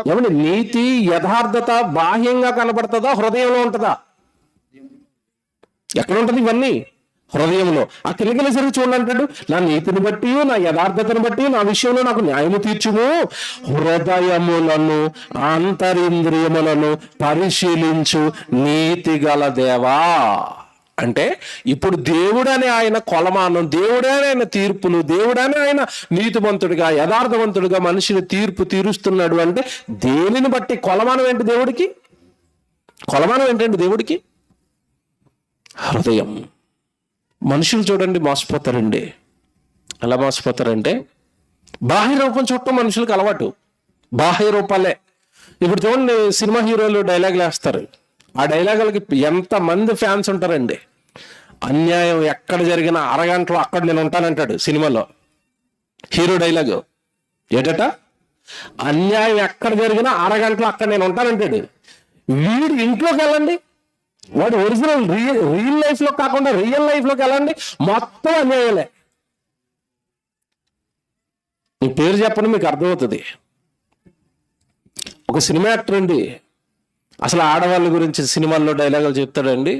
ఏమండి, నీతి యథార్థత బాహ్యంగా కనబడుతుందా, హృదయంలో ఉంటుందా? ఎక్కడ ఉంటుంది ఇవన్నీ? హృదయంలో. ఆ కిలకిలసరి చూడండి అంటాడు, నా నీతిని బట్టి, నా యథార్థతను బట్టి, నా విషయంలో నాకు న్యాయము తీర్చుము. హృదయములను అంతరింద్రియములను పరిశీలించు నీతి గల దేవా. అంటే ఇప్పుడు దేవుడనే ఆయన కొలమానం, దేవుడనే ఆయన తీర్పులు, దేవుడనే ఆయన నీతిమంతుడిగా, యథార్థవంతుడిగా మనిషిని తీర్పు తీరుస్తున్నాడు. అంటే దేనిని బట్టి? కొలమానం ఏంటి దేవుడికి? కొలమానం ఏంటండి దేవుడికి? హృదయం. మనుషులు చూడండి మోసపోతారండి. ఎలా మోసపోతారంటే, బాహ్య రూపం చూడటం మనుషులకు అలవాటు, బాహ్య రూపాలే. ఇప్పుడు చూడండి, సినిమా హీరోలు డైలాగులు వేస్తారు, ఆ డైలాగులకి ఎంతమంది ఫ్యాన్స్ ఉంటారండి. అన్యాయం ఎక్కడ జరిగినా అరగంటలో అక్కడ నేను ఉంటానంటాడు సినిమాలో. హీరో డైలాగు ఏటట? అన్యాయం ఎక్కడ జరిగినా అరగంటలో అక్కడ నేను ఉంటానంటాడు. వీడు ఇంట్లోకి వెళ్ళండి, వాడు ఒరిజినల్ రియల్ లైఫ్ లో కాకుండా రియల్ లైఫ్ లోకి వెళ్ళండి, మొత్తం అన్యాయాలే. మీ పేరు చెప్పండి, మీకు అర్థమవుతుంది. ఒక సినిమా యాక్టర్ అండి, అసలు ఆడవాళ్ళ గురించి సినిమాల్లో డైలాగులు చెప్తాడండి.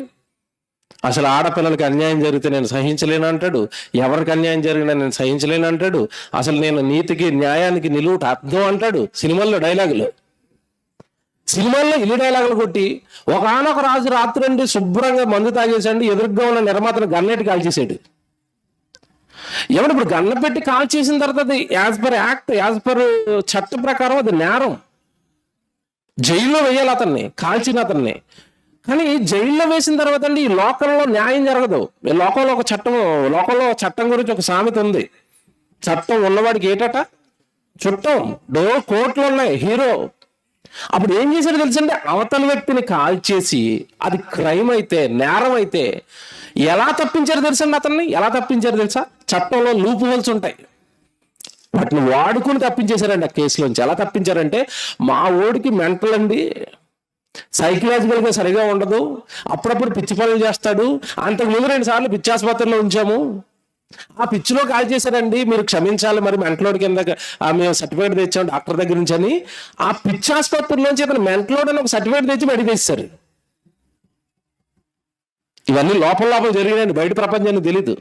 అసలు ఆడపిల్లలకి అన్యాయం జరిగితే నేను సహించలేను అంటాడు, ఎవరికి అన్యాయం జరిగినా నేను సహించలేను అంటాడు, అసలు నేను నీతికి న్యాయానికి నిలువుట అర్థం అంటాడు సినిమాల్లో డైలాగులు. సినిమాల్లో ఇల్లు డైలాగులు కొట్టి ఒకనొక రాజు రాత్రి అండి శుభ్రంగా మందు తాగేసండి, ఎదురుగా ఉన్న నిర్మాతను గన్నెట్టి కాల్చేసాడు. ఏమంటే ఇప్పుడు గన్న పెట్టి కాల్చేసిన తర్వాత అది as per act, as per చట్ట ప్రకారం అది నేరం, జైల్లో వేయాలి అతన్ని, కాల్చిన అతన్ని. కానీ జైల్లో వేసిన తర్వాత అండి ఈ లోకంలో న్యాయం జరగదు. లోకంలో ఒక చట్టం గురించి ఒక సామెత ఉంది. చట్టం ఉన్నవాడికి ఏటట? చుట్టం. కోర్టులు ఉన్నాయి, హీరో. అప్పుడు ఏం చేశాడు తెలుసండి? అవతల వ్యక్తిని కాల్చేసి, అది క్రైమ్ అయితే, నేరం అయితే ఎలా తప్పించారు తెలుసండి? అతన్ని ఎలా తప్పించారు తెలుసా? చట్టంలో లూప్ హోల్స్ ఉంటాయి, వాటిని వాడుకుని తప్పించేశారండి ఆ కేసులోంచి. ఎలా తప్పించారంటే, మా ఓడికి మెంటల్ అండి, సైకలాజికల్ గా సరిగా ఉండదు, అప్పుడప్పుడు పిచ్చి పనులు చేస్తాడు, అంతకుముందు 2 సార్లు పిచ్చి ఆసుపత్రిలో ఉంచాము, ఆ పిచ్చిలో కాల్ చేశారండి, మీరు క్షమించాలి, మరి మెంటలోడ్ కింద మేము సర్టిఫికేట్ తెచ్చాం డాక్టర్ దగ్గర నుంచి అని. ఆ పిచ్చి ఆసుపత్రిలోంచి అతను మెంటలోడ్ అని ఒక సర్టిఫికేట్ తెచ్చి బయట తెచ్చారు. ఇవన్నీ లోపల జరిగినాయండి, బయట ప్రపంచానికి తెలీదు.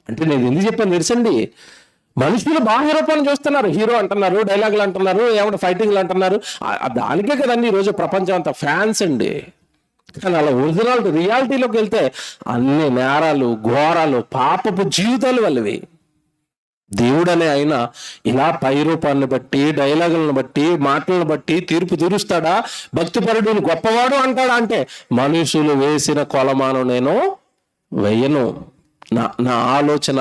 అంటే నేను ఎందుకు చెప్పాను తెలుసండి, మనుషులు బాహ్య రూపాన్ని చూస్తున్నారు, హీరో అంటున్నారు, డైలాగులు అంటున్నారు, ఏమంటే ఫైటింగ్లు అంటున్నారు. దానికే కదండి ఈరోజు ప్రపంచం అంతా ఫ్యాన్స్ అండి. కానీ అలా ఒరిజినల్ రియాలిటీలోకి వెళ్తే అన్ని నేరాలు, ఘోరాలు, పాపపు జీవితాలు వాళ్ళవి. దేవుడనే ఆయన ఇలా పై రూపాన్ని బట్టి, డైలాగులను బట్టి, మాటలను బట్టి తీర్పు తీరుస్తాడా? భక్తిపరుడుని గొప్పవాడు అంటాడా? అంటే మనుషులు వేసిన కొలమాను నేను వెయ్యను. నా ఆలోచన,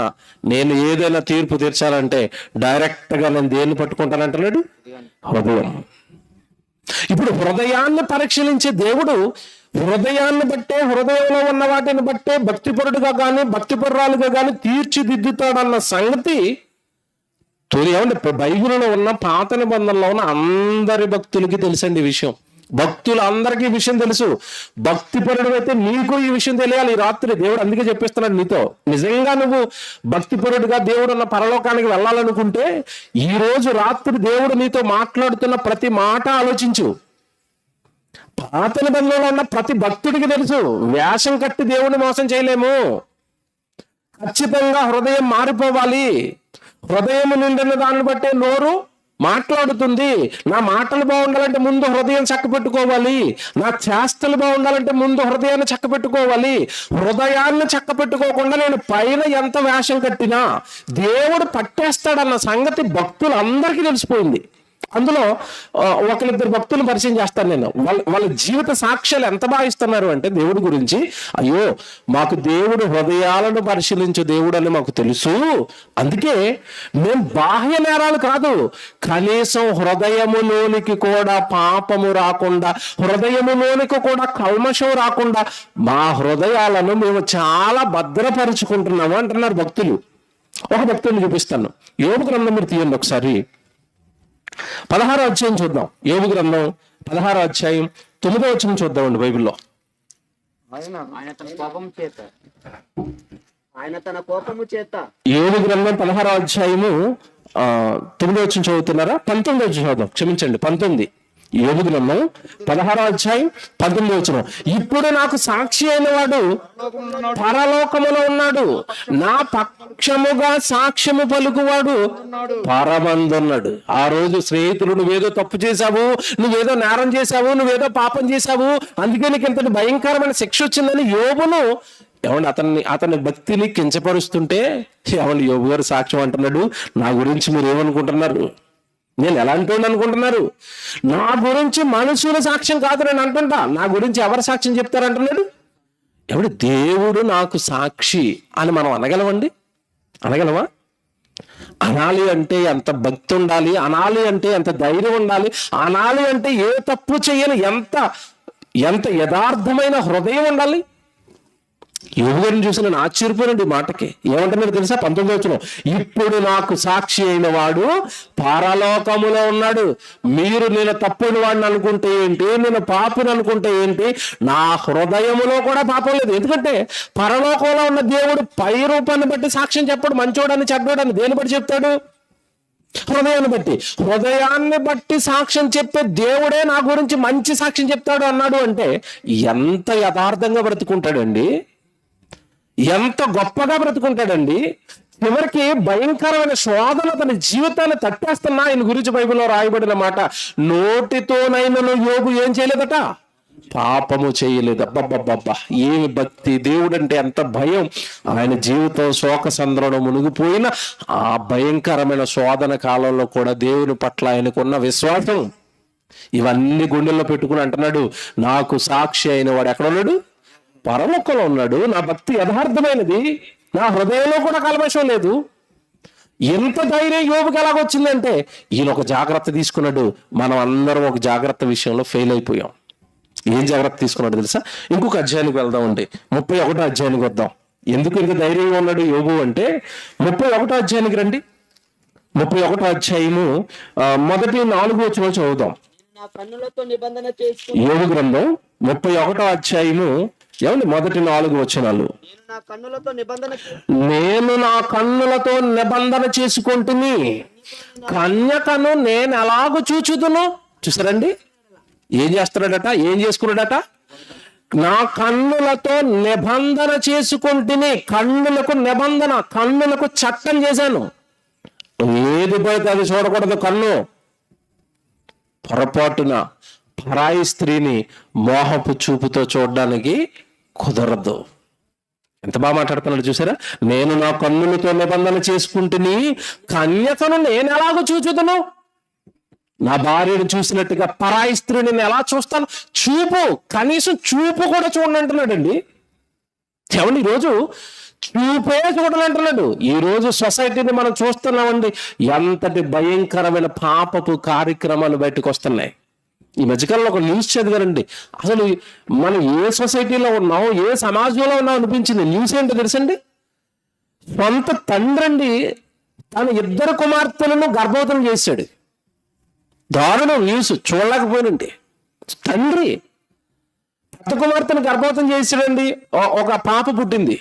నేను ఏదైనా తీర్పు తీర్చాలంటే డైరెక్ట్గా నేను దేన్ని పట్టుకుంటానంటున్నాడు? హృదయం. ఇప్పుడు హృదయాన్ని పరిశీలించే దేవుడు హృదయాన్ని బట్టే, హృదయంలో ఉన్న వాటిని బట్టే భక్తిపరుడుగా కానీ భక్తిపరురాలుగా కానీ తీర్చిదిద్దుతాడన్న సంగతి ఏమంటే బైబిల్లో ఉన్న పాత నిబంధనలో ఉన్న అందరి భక్తులకి తెలుసండి ఈ విషయం. భక్తులందరికీ ఈ విషయం తెలుసు. భక్తిపరుడు అయితే నీకు ఈ విషయం తెలియాలి. ఈ రాత్రి దేవుడు అందుకే చెప్పిస్తున్నాడు నీతో. నిజంగా నువ్వు భక్తిపరుడుగా దేవుడు ఉన్న పరలోకానికి వెళ్ళాలనుకుంటే ఈ రోజు రాత్రి దేవుడు నీతో మాట్లాడుతున్న ప్రతి మాట ఆలోచించు. పాత నిబంధనలో ఉన్న ప్రతి భక్తుడికి తెలుసు, వేషం కట్టి దేవుడిని మోసం చేయలేము. ఖచ్చితంగా హృదయం మారిపోవాలి. హృదయం నిండిన దాన్ని బట్టే నోరు మాట్లాడుతుంది. నా మాటలు బాగుండాలంటే ముందు హృదయం చక్కపెట్టుకోవాలి. నా చేష్టలు బాగుండాలంటే ముందు హృదయాన్ని చక్కపెట్టుకోవాలి. హృదయాన్ని చక్కపెట్టుకోకుండా నేను పైన ఎంత వేషం కట్టినా దేవుడు పట్టేస్తాడన్న సంగతి భక్తులందరికీ తెలిసిపోయింది. అందులో ఒకరిద్దరు భక్తులు పరిచయం చేస్తాను నేను. వాళ్ళ జీవిత సాక్ష్యాలు ఎంత బాగా ఇస్తున్నారు అంటే దేవుడి గురించి, అయ్యో మాకు దేవుడు హృదయాలను పరిశీలించు దేవుడు అని మాకు తెలుసు, అందుకే మేము బాహ్య నేరాలు కాదు, కనీసం హృదయములోనికి కూడా పాపము రాకుండా, హృదయములోనికి కూడా కల్మషం రాకుండా మా హృదయాలను మేము చాలా భద్రపరుచుకుంటున్నాము అంటున్నారు భక్తులు. ఒక భక్తుని చూపిస్తాను. యోబు గ్రంథం మీరు తీయండి ఒకసారి. 16వ అధ్యాయం చూద్దాం. యోబు గ్రంథం 16వ అధ్యాయం 9వ వచనం చూద్దామండి బైబిల్లో. యోబు గ్రంథం 16వ అధ్యాయము 9వ వచనం చదువుతున్నారా? 19వ వచనం చదువుదాం, క్షమించండి 19. యోబు గ్రంథం 16వ అధ్యాయం 19వ వచనం. ఇప్పుడు నాకు సాక్షి అయిన వాడు పరలోకములో ఉన్నాడు, నా పక్షముగా సాక్ష్యము పలుకువాడు పరమందున్నాడు. ఆ రోజు స్నేహితులు నువ్వేదో తప్పు చేశావు, నువ్వేదో నేరం చేశావు, నువ్వేదో పాపం చేశావు, అందుకే నీకు ఇంతటి భయంకరమైన శిక్ష వచ్చిందని యోబును ఏమండి అతని భక్తిని కించపరుస్తుంటే ఏమండి యోబు గారు సాక్ష్యం అంటున్నాడు. నా గురించి మీరు ఏమనుకుంటున్నారు? నేను ఎలాంటి అనుకుంటున్నారు? నా గురించి మనుషుల సాక్ష్యం కాదు నేను అంటుంటా. నా గురించి ఎవరు సాక్ష్యం చెప్తారంటున్నాడు? ఎవడు? దేవుడు నాకు సాక్షి అని మనం అనగలమండి? అనగలమా? అనాలి అంటే ఎంత భక్తి ఉండాలి, అనాలి అంటే ఎంత ధైర్యం ఉండాలి, అనాలి అంటే ఏ తప్పు చేయని ఎంత యథార్థమైన హృదయం ఉండాలి. యోబు గారిని చూసి నేను ఆశ్చర్యపోయినండి ఈ మాటకి. ఏమంటున్నారు తెలుసా? 19వ వచనం. ఇప్పుడు నాకు సాక్షి అయిన వాడు పరలోకములో ఉన్నాడు. మీరు నేను తప్పుని వాడిని అనుకుంటే ఏంటి, నేను పాపిని అనుకుంటే ఏంటి, నా హృదయములో కూడా పాపం లేదు. ఎందుకంటే పరలోకంలో ఉన్న దేవుడు పై రూపాన్ని బట్టి సాక్ష్యం చెప్పడు. మంచోడని చెడ్డోడని దేని బట్టి చెప్తాడు? హృదయాన్ని బట్టి. హృదయాన్ని బట్టి సాక్ష్యం చెప్పే దేవుడే నా గురించి మంచి సాక్ష్యం చెప్తాడు అన్నాడు అంటే ఎంత యథార్థంగా బ్రతుకుంటాడండి, ఎంత గొప్పగా బ్రతుకుంటాడండి. చివరికి భయంకరమైన శోధన తన జీవితాన్ని తట్టేస్తున్నా ఆయన గురించి బైబిల్లో రాయబడిన మాట, నోటితోనైనా యోబు ఏం చేయలేదట? పాపము చేయలేదు. అబ్బబ్బబ్బబ్బా, ఏమి భక్తి! దేవుడు అంటే ఎంత భయం! ఆయన జీవితం శోక సంద్రంలో మునిగిపోయిన ఆ భయంకరమైన శోధన కాలంలో కూడా దేవుని పట్ల ఆయనకున్న విశ్వాసం, ఇవన్నీ గుండెల్లో పెట్టుకుని అంటున్నాడు, నాకు సాక్షి అయిన వాడు ఎక్కడ ఉన్నాడు? పరలోకంలో ఉన్నాడు. నా భక్తి యథార్థమైనది, నా హృదయంలో కూడా కల్మషం లేదు. ఎంత ధైర్యం యోబుకి ఎలాగొచ్చిందంటే ఈయన ఒక జాగ్రత్త తీసుకున్నాడు. మనం అందరం ఒక జాగ్రత్త విషయంలో ఫెయిల్ అయిపోయాం. ఏం జాగ్రత్త తీసుకున్నాడు తెలుసా? ఇంకొక అధ్యాయానికి వెళ్దామండి. 31వ అధ్యాయానికి వద్దాం. ఎందుకు ఇంత ధైర్యంగా ఉన్నాడు యోబు అంటే 31వ అధ్యాయానికి రండి. 31వ అధ్యాయము మొదటి 4 వచనం చదువుదాం. యోబు గ్రంథం 31వ అధ్యాయము ఏమండి మొదటి 4 వచనాలు. నేను నా కన్నులతో నిబంధన చేసుకుంటుని, కన్యకను నేను ఎలాగూ చూచుదును. చూసారండి ఏం చేస్తున్నాడట? ఏం చేసుకున్నాడట? నా కన్నులతో నిబంధన చేసుకుంటుని. కన్నులకు నిబంధన, కన్నులకు చట్టం చేశాను. ఏది పోతే అది చూడకూడదు. కన్ను పొరపాటున పరాయి స్త్రీని మోహపు చూపుతో చూడడానికి కుదరదు. ఎంత బాగా మాట్లాడుతున్నాడు చూసారా? నేను నా కన్నులతో నిబంధన చేసుకుంటుని, కన్యకను నేను ఎలాగో చూచుదును. నా భార్యను చూసినట్టుగా పరాయి స్త్రీని నేను ఎలా చూస్తాను? చూపు, కనీసం చూపు కూడా చూడండి అంటున్నాడండి. ఏమండి ఈరోజు చూపే చూడాలంటున్నాడు. ఈ రోజు సొసైటీని మనం చూస్తున్నామండి, ఎంతటి భయంకరమైన పాపపు కార్యక్రమాలు బయటకు వస్తున్నాయి. ఈ మధ్యకాలంలో ఒక న్యూస్ చదివారండి. అసలు మనం ఏ సొసైటీలో ఉన్నాం, ఏ సమాజంలో ఉన్నాం అనిపించింది. న్యూస్ ఏంటో తెలుసండి, సొంత తండ్రి అండి తన 2 కుమార్తెలను గర్భవతం చేశాడు. దారుణం, న్యూస్ చూడలేకపోయినండి. తండ్రి పెద్ద కుమార్తెను గర్భవతం చేశాడండి. ఒక పాప పుట్టింది.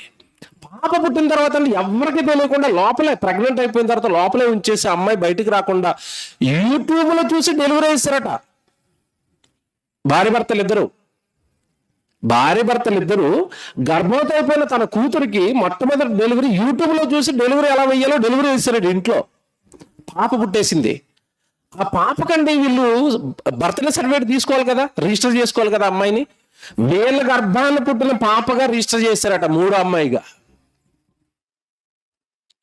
పాప పుట్టిన తర్వాత ఎవరికి తెలియకుండా లోపలే ప్రెగ్నెంట్ అయిపోయిన తర్వాత లోపలే ఉంచేసి అమ్మాయి బయటికి రాకుండా యూట్యూబ్లో చూసి డెలివరీ చేశారట. భార్య భర్తలు ఇద్దరు గర్భవతి అయిపోయిన తన కూతురికి మొట్టమొదటి డెలివరీ యూట్యూబ్లో చూసి డెలివరీ ఎలా వెయ్యాలో డెలివరీ చేశారట. ఇంట్లో పాప పుట్టేసింది. ఆ పాపకండి వీళ్ళు బర్త్డే సర్టిఫికేట్ తీసుకోవాలి కదా, రిజిస్టర్ చేసుకోవాలి కదా అమ్మాయిని. వీళ్ళ గర్భాన్ని పుట్టిన పాపగా రిజిస్టర్ చేశారట, 3వ అమ్మాయిగా.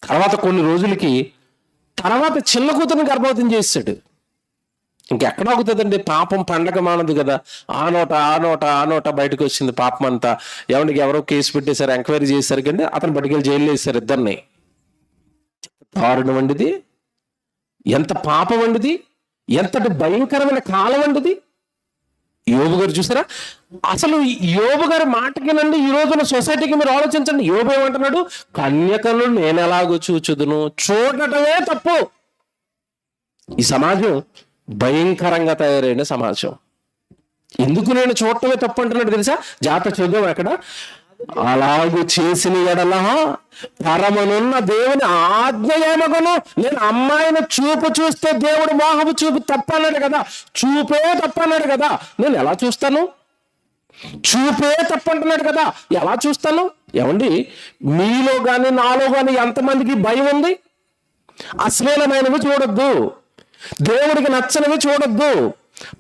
తర్వాత కొన్ని రోజులకి తర్వాత చిన్న కూతురిని గర్భవతం చేశాడు. ఇంకెక్కడ అవుతుందండి, పాపం పండగ మానదు కదా. ఆ నోట బయటకు వచ్చింది పాపం అంతా. ఎవరో కేసు పెట్టేశారు, ఎంక్వైరీ చేశారు కండి, అతను బయటికి జైల్లో వేశారు ఇద్దరిని. దారుణం వండిది, ఎంత పాపం వండిది, ఎంతటి భయంకరమైన కాలం వండిది. యోబు గారు చూసారా, అసలు యోబు గారి మాటకినండి ఈ రోజున సొసైటీకి మీరు ఆలోచించండి. యోబు ఏమంటున్నాడు, కన్యకను నేను ఎలాగో చూచుదును, చూడటమే తప్పు. ఈ సమాజం భయంకరంగా తయారైన సమాజం. ఎందుకు నేను చూడటమే తప్పు అంటున్నాడు తెలుసా? జాగ్రత్త చూద్దాం అక్కడ. అలాగూ చేసిన ఎడల పరమనున్న దేవుని ఆజ్ఞ ఏమగను. నేను అమ్మాయిని చూస్తే దేవుడు మోహము చూపు తప్పన్నాడు కదా, చూపే తప్పన్నాడు కదా, నేను ఎలా చూస్తాను? చూపే తప్పంటున్నాడు కదా, ఎలా చూస్తాను? ఏమండి, మీలో కానీ నాలో కానీ ఎంతమందికి భయం ఉంది? అశ్లీలమైనవి చూడొద్దు, దేవుడికి నచ్చనివి చూడొద్దు,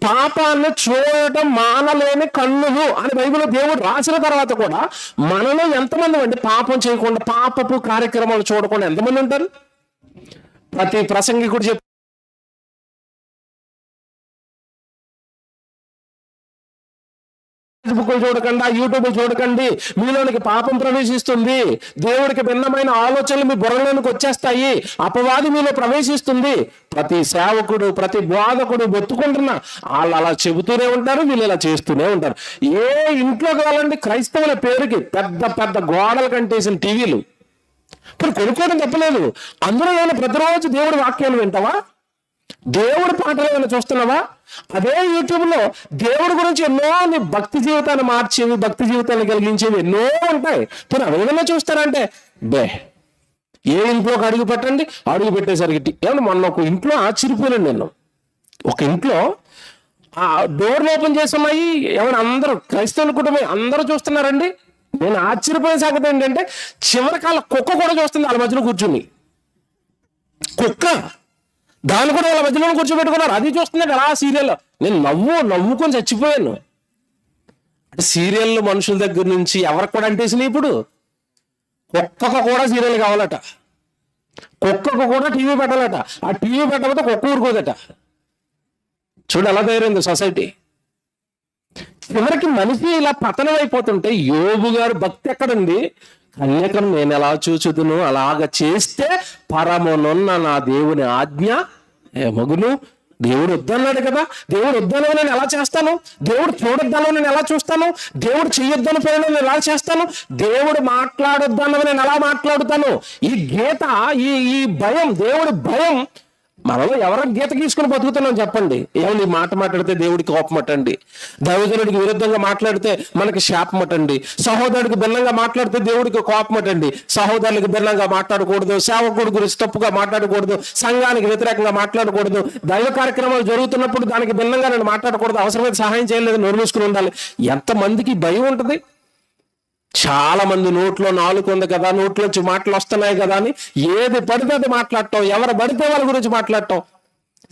పాపాన్ని చూడటం మానలేని కన్నులు అని బైబిల్లో దేవుడు రాసిన తర్వాత కూడా మనలో ఎంతమంది అండి పాపం చేయకుండా, పాపపు కార్యక్రమాలు చూడకుండా ఎంతమంది ఉంటారు? ప్రతి ప్రసంగికుడు చెప్పి ఫేస్బుక్ చూడకండి, యూట్యూబ్ చూడకండి, మీలోనికి పాపం ప్రవేశిస్తుంది, దేవుడికి భిన్నమైన ఆలోచనలు మీ బుర్రలోనికి వచ్చేస్తాయి, అపవాది మీలో ప్రవేశిస్తుంది. ప్రతి సేవకుడు, ప్రతి బోధకుడు బొత్తుకుంటున్నా వాళ్ళు అలా చెబుతూనే ఉంటారు, వీళ్ళు ఇలా చేస్తూనే ఉంటారు. ఏ ఇంట్లో కావాలండి క్రైస్తవుల పేరుకి పెద్ద పెద్ద గోడలు కంటేసిన టీవీలు. ఇప్పుడు కొనుక్కోవడం తప్పలేదు, అందులో ఏమైనా ప్రతిరోజు దేవుడి వాక్యాలు వింటావా? దేవుడి పాటలు ఏమైనా చూస్తున్నావా? అదే యూట్యూబ్లో దేవుడి గురించి ఎన్నో నీ భక్తి జీవితాన్ని మార్చేవి, భక్తి జీవితాన్ని కలిగించేవి ఎన్నో ఉంటాయి. పోనీ అవి ఏమైనా చూస్తారంటే ఏ ఇంట్లోకి అడుగు పెట్టండి, అడుగు పెట్టేసరికి ఏమన్నా మొన్న ఒక ఇంట్లో ఆశ్చర్యపోయాను నేను. ఒక ఇంట్లో ఆ డోర్లు ఓపెన్ చేసి ఉన్నాయి, ఏమైనా అందరూ క్రైస్తవుల కుటుంబం అందరూ చూస్తున్నారండి. నేను ఆశ్చర్యపోయిన సంగతి ఏంటంటే చివరికాల కుక్క కూడా చూస్తుంది వాళ్ళ మధ్యలో కూర్చుని. కుక్క దాన్ని కూడా వాళ్ళ మధ్యలో కూర్చోబెట్టుకున్నారు, అది చూస్తున్నాడు అలా సీరియల్. నేను నవ్వుకొని చచ్చిపోయాను. అంటే సీరియల్ మనుషుల దగ్గర నుంచి ఎవరికి కూడా అంటేసినాయి. ఇప్పుడు కుక్కకు కూడా సీరియల్ కావాలట, కుక్కకు కూడా టీవీ పెట్టాలట, ఆ టీవీ పెట్టకపోతే కుక్క ఊరుకోదట. చూడు ఎలా తయారైంది సొసైటీ. చివరికి మనిషి ఇలా పతనం అయిపోతుంటే యోబు గారు భక్తి ఎక్కడండి? కన్యకను నేను ఎలా చూచుదును, అలాగ చేస్తే పరమునున్న నా దేవుని ఆజ్ఞ మగును. దేవుడు వద్దన్నాడు కదా, దేవుడు వద్దనో నేను ఎలా చేస్తాను? దేవుడు చూడొద్దనో నేను ఎలా చూస్తాను? దేవుడు చెయ్యొద్దను పోయినా నేను ఎలా చేస్తాను? దేవుడు మాట్లాడొద్దన్నవి నేను ఎలా మాట్లాడుతాను? ఈ గీత, ఈ భయం, దేవుడి భయం మనలో ఎవరో గీత గీసుకుని బతుకుతున్నాం చెప్పండి. ఏమని మాట మాట్లాడితే దేవుడికి కోపం అట్టండి, దైవజనుడికి విరుద్ధంగా మాట్లాడితే మనకి శాపం అట్టండి, సహోదరుడికి భిన్నంగా మాట్లాడితే దేవుడికి కోపం అట్టండి, సహోదరులకు భిన్నంగా మాట్లాడకూడదు, సేవకుడి గురించి తప్పుగా మాట్లాడకూడదు, సంఘానికి వ్యతిరేకంగా మాట్లాడకూడదు, దైవ కార్యక్రమాలు జరుగుతున్నప్పుడు దానికి భిన్నంగా నేను మాట్లాడకూడదు, అవసరమైతే సహాయం చేయలేదు, నోరు మూసుకుని ఉండాలి. ఎంతమందికి భయం ఉంటుంది? చాలా మంది నోట్లో నాలుగు ఉంది కదా, నోట్లోంచి మాటలు వస్తున్నాయి కదా అని ఏది పడితే అది మాట్లాడటం, ఎవరు పడితే వాళ్ళ గురించి మాట్లాడటం.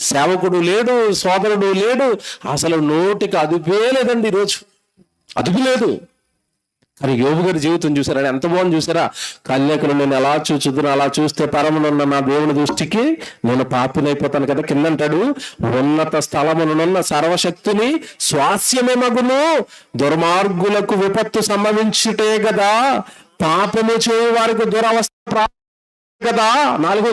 సేవకుడు లేడు, సోదరుడు లేడు, అసలు నోటికి అదుపే లేదండి ఈరోజు, అదుపు లేదు. కానీ యోబు గారి జీవితం చూసారా, ఎంత బాగుంది చూసారా? కన్యకను నేను ఎలా చూచుదును, అలా చూస్తే పరమునున్న నా దేవుని దృష్టికి నేను పాపినైపోతాను కదా. కిందంటాడు, ఉన్నత స్థలమునున్న సర్వశక్తిని స్వాస్యమే మగును, దుర్మార్గులకు విపత్తు సంభవించుటే కదా పాపము చేయు వారికి దురవస్థ కదా. 4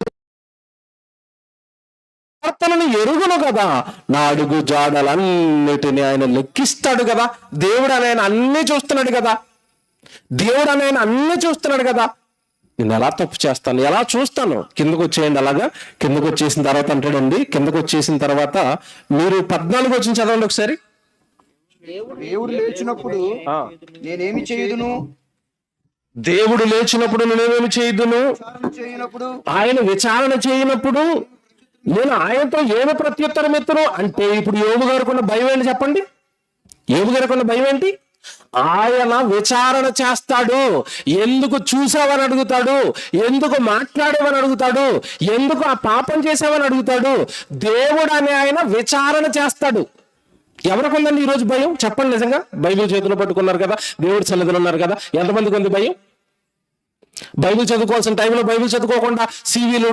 ప్రార్థనను ఎరుగును కదా, నా అడుగు జాడలన్నిటిని ఆయన లెక్కిస్తాడు కదా. దేవుడు ఆయన అన్ని చూస్తున్నాడు కదా. దేవుడు ఆయన అన్ని చూస్తున్నాడు కదా. నేను ఎలా తప్పు చేస్తాను, ఎలా చూస్తాను? కిందకు వచ్చేయండి. అలాగా కిందకు వచ్చేసిన తర్వాత అంటాడండి, కిందకు వచ్చేసిన తర్వాత మీరు 14 వచ్చిన చదవండి ఒకసారి. దేవుడు లేచినప్పుడు నేనేమి చేయుదును, దేవుడు లేచినప్పుడు నేనేమి చేయుదును, చేయనప్పుడు ఆయన విచారణ చేయనప్పుడు నేను ఆయనతో ఏమి ప్రత్యుత్తరం ఎత్తును అంటే, ఇప్పుడు యోబు గారికి ఉన్న భయం ఏంటి చెప్పండి? యోబు గారికి ఉన్న భయం ఏంటి? ఆయన విచారణ చేస్తాడు. ఎందుకు చూసావని అడుగుతాడు, ఎందుకు మాట్లాడేవని అడుగుతాడు, ఎందుకు ఆ పాపం చేసావని అడుగుతాడు. దేవుడు అనే ఆయన విచారణ చేస్తాడు. ఎవరికి ఉందండి ఈరోజు భయం చెప్పండి? నిజంగా బైబిల్ చేతిలో పట్టుకున్నారు కదా, దేవుడి సన్నిధిలో ఉన్నారు కదా, ఎంతమందికి ఉంది భయం? బైబిల్ చదువుకోవాల్సిన టైంలో బైబిల్ చదువుకోకుండా సీవీలు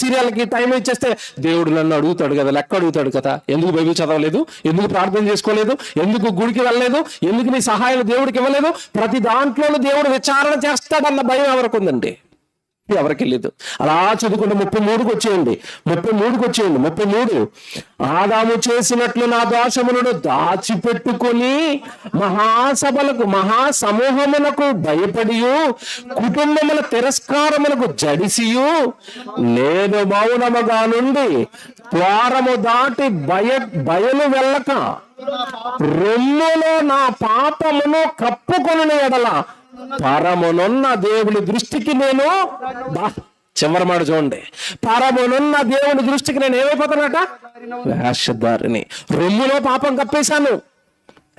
సీరియల్కి టైం ఇచ్చేస్తే దేవుడు నన్ను అడుగుతాడు కదా, లెక్క అడుగుతాడు కదా. ఎందుకు బైబిల్ చదవలేదు, ఎందుకు ప్రార్థన చేసుకోలేదు, ఎందుకు గుడికి వెళ్ళలేదు, ఎందుకు నీ సహాయం దేవుడికి ఇవ్వలేదు? ప్రతి దాంట్లోనూ దేవుడు విచారణ చేస్తాడన్న భయం ఎవరికి ఉందండి? ఎవరికి లేదు. అలా చదువుకుంటే 33కి వచ్చేయండి. 33 ఆదాము చేసినట్లు నా దోషములను దాచిపెట్టుకొని మహాసభలకు మహాసమూహములకు భయపడి కుటుంబముల తిరస్కారములకు జడిసియు నేను మౌనముగా నుండి ద్వారము దాటి బయలు వెళ్ళక రొమ్ములో నా పాపమును కప్పుకొని ఎడల పరమునున్న దేవుని దృష్టికి నేను చివరి మాట చూడండి, పరమునున్న దేవుని దృష్టికి నేను ఏమైపోతానట? వేషధారిని. రొమ్ములో పాపం కప్పేశాను,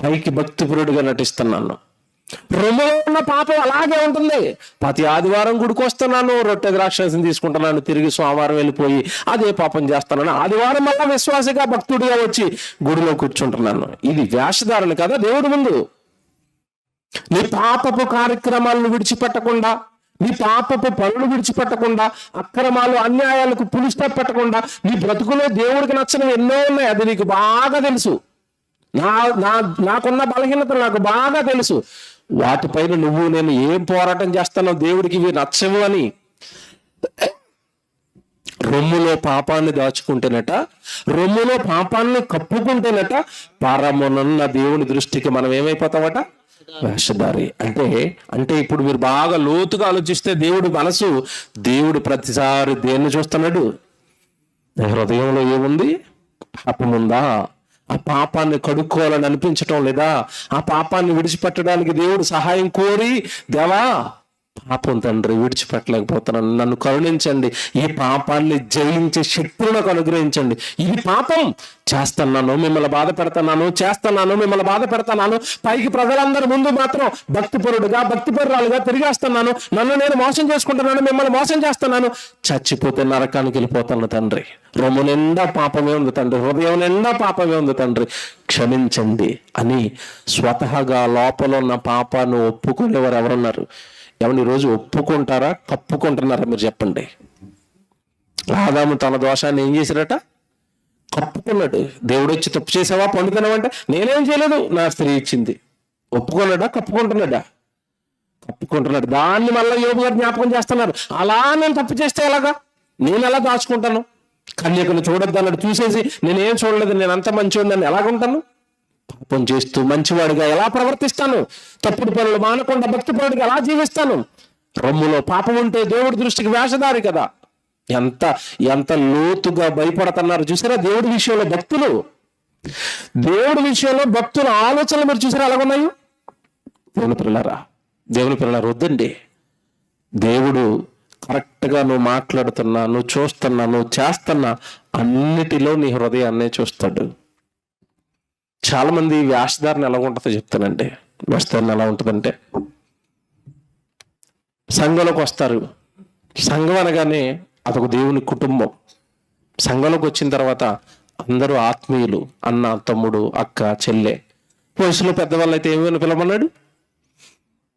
పైకి భక్తిపరుడుగా నటిస్తున్నాను. రొమ్ములో ఉన్న పాపం అలాగే ఉంటుంది. ప్రతి ఆదివారం గుడికి వస్తున్నాను, రొట్టె ద్రాక్షరసం తీసుకుంటున్నాను, తిరిగి సోమవారం వెళ్ళిపోయి అదే పాపం చేస్తున్నాను. ఆదివారం మళ్ళా విశ్వాసిగా భక్తుడిగా వచ్చి గుడిలో కూర్చుంటున్నాను. ఇది వేషధారణ కదా దేవుడి ముందు. నీ పాపపు కార్యక్రమాలను విడిచిపెట్టకుండా, నీ పాపపు పనులు విడిచిపెట్టకుండా, అక్రమాలు అన్యాయాలకు పులి స్టాప్ పెట్టకుండా, నీ బ్రతుకులో దేవుడికి నచ్చినవి ఎన్నో ఉన్నాయి. అది నీకు బాగా తెలుసు. నాకున్న బలహీనతలు నాకు బాగా తెలుసు. వాటిపైన నువ్వు నేను ఏం పోరాటం చేస్తానో దేవుడికి ఇవి నచ్చవు అని రొమ్ములో పాపాన్ని దాచుకుంటేనట, రొమ్ములో పాపాన్ని కప్పుకుంటేనట పరమునున్న దేవుని దృష్టికి మనం ఏమైపోతామట? వేషధారి. అంటే ఇప్పుడు మీరు బాగా లోతుగా ఆలోచిస్తే దేవుడు మనసు, దేవుడు ప్రతిసారి దేన్ని చూస్తున్నాడు? హృదయంలో ఏముంది? పాపం ఉందా? ఆ పాపాన్ని కడుక్కోవాలని అనిపించటం లేదా? ఆ పాపాన్ని విడిచిపెట్టడానికి దేవుడు సహాయం కోరి, దేవా పాపం తండ్రి విడిచిపెట్టలేకపోతున్నాను, నన్ను కరుణించండి, ఈ పాపాన్ని జయించే శక్తిని నాకు అనుగ్రహించండి. ఇది పాపం చేస్తున్నాను, మిమ్మల్ని బాధ పెడతాను, పైకి ప్రజలందరి ముందు మాత్రం భక్తిపరురాలుగా తిరిగేస్తున్నాను, నన్ను నేను మోసం చేసుకుంటున్నాను, మిమ్మల్ని మోసం చేస్తున్నాను, చచ్చిపోతే నరకానికి వెళ్ళిపోతాను తండ్రి. రొమ్ము నిండా పాపమే ఉంది తండ్రి, హృదయం నిండా పాపమే ఉంది తండ్రి, క్షమించండి అని స్వతహాగా లోపల ఉన్న పాపాన్ని ఒప్పుకునేవారు ఎవరున్నారు? ఎవరిని ఈరోజు ఒప్పుకుంటారా, కప్పుకుంటున్నారా? మీరు చెప్పండి. ఆదాము తన దోషాన్ని ఏం చేశారట? కప్పుకున్నాడు. దేవుడు వచ్చి తప్పు చేసావా, పండుకున్నావంటే నేనేం చేయలేదు, నా స్త్రీ ఇచ్చింది. ఒప్పుకున్నాడా, కప్పుకుంటున్నాడా? కప్పుకుంటున్నాడు. దాన్ని మళ్ళీ యోబు గారు జ్ఞాపకం చేస్తున్నారు. అలా నేను తప్పు చేస్తే ఎలాగా, నేను ఎలా దాచుకుంటాను? కన్యకను చూడొద్దు అన్నాడు, చూసేసి నేనేం చూడలేదు, నేను అంత మంచివాడిని ఎలాగుంటాను? పాపం చేస్తూ మంచివాడిగా ఎలా ప్రవర్తిస్తాను? తప్పుడు పనులు మానకుండా భక్తిపరుడిగా ఎలా జీవిస్తాను? రొమ్ములో పాపం ఉంటే దేవుడి దృష్టికి వేషధారి కదా. ఎంత లోతుగా భయపడుతున్నారు చూసారా దేవుడి విషయంలో భక్తులు. దేవుడి విషయంలో భక్తుల ఆలోచనలు మీరు చూసారా ఎలాగున్నాయి? దేవుని పిల్లలారా వద్దండి. దేవుడు కరెక్ట్గా నువ్వు మాట్లాడుతున్నా, నువ్వు చూస్తున్నా, నువ్వు చేస్తున్నా అన్నిటిలో నీ హృదయాన్నే చూస్తాడు. చాలా మంది వేషధారణ ఎలా ఉంటుందో చెప్తానండి. వేషధారణ ఎలా ఉంటుందంటే, సంఘంలోకి వస్తారు. సంఘం అనగానే అదొక దేవుని కుటుంబం. సంఘంలోకి వచ్చిన తర్వాత అందరూ ఆత్మీయులు, అన్న, తమ్ముడు, అక్క, చెల్లె. వయసులో పెద్దవాళ్ళు అయితే ఏమైనా పిలవమన్నాడు?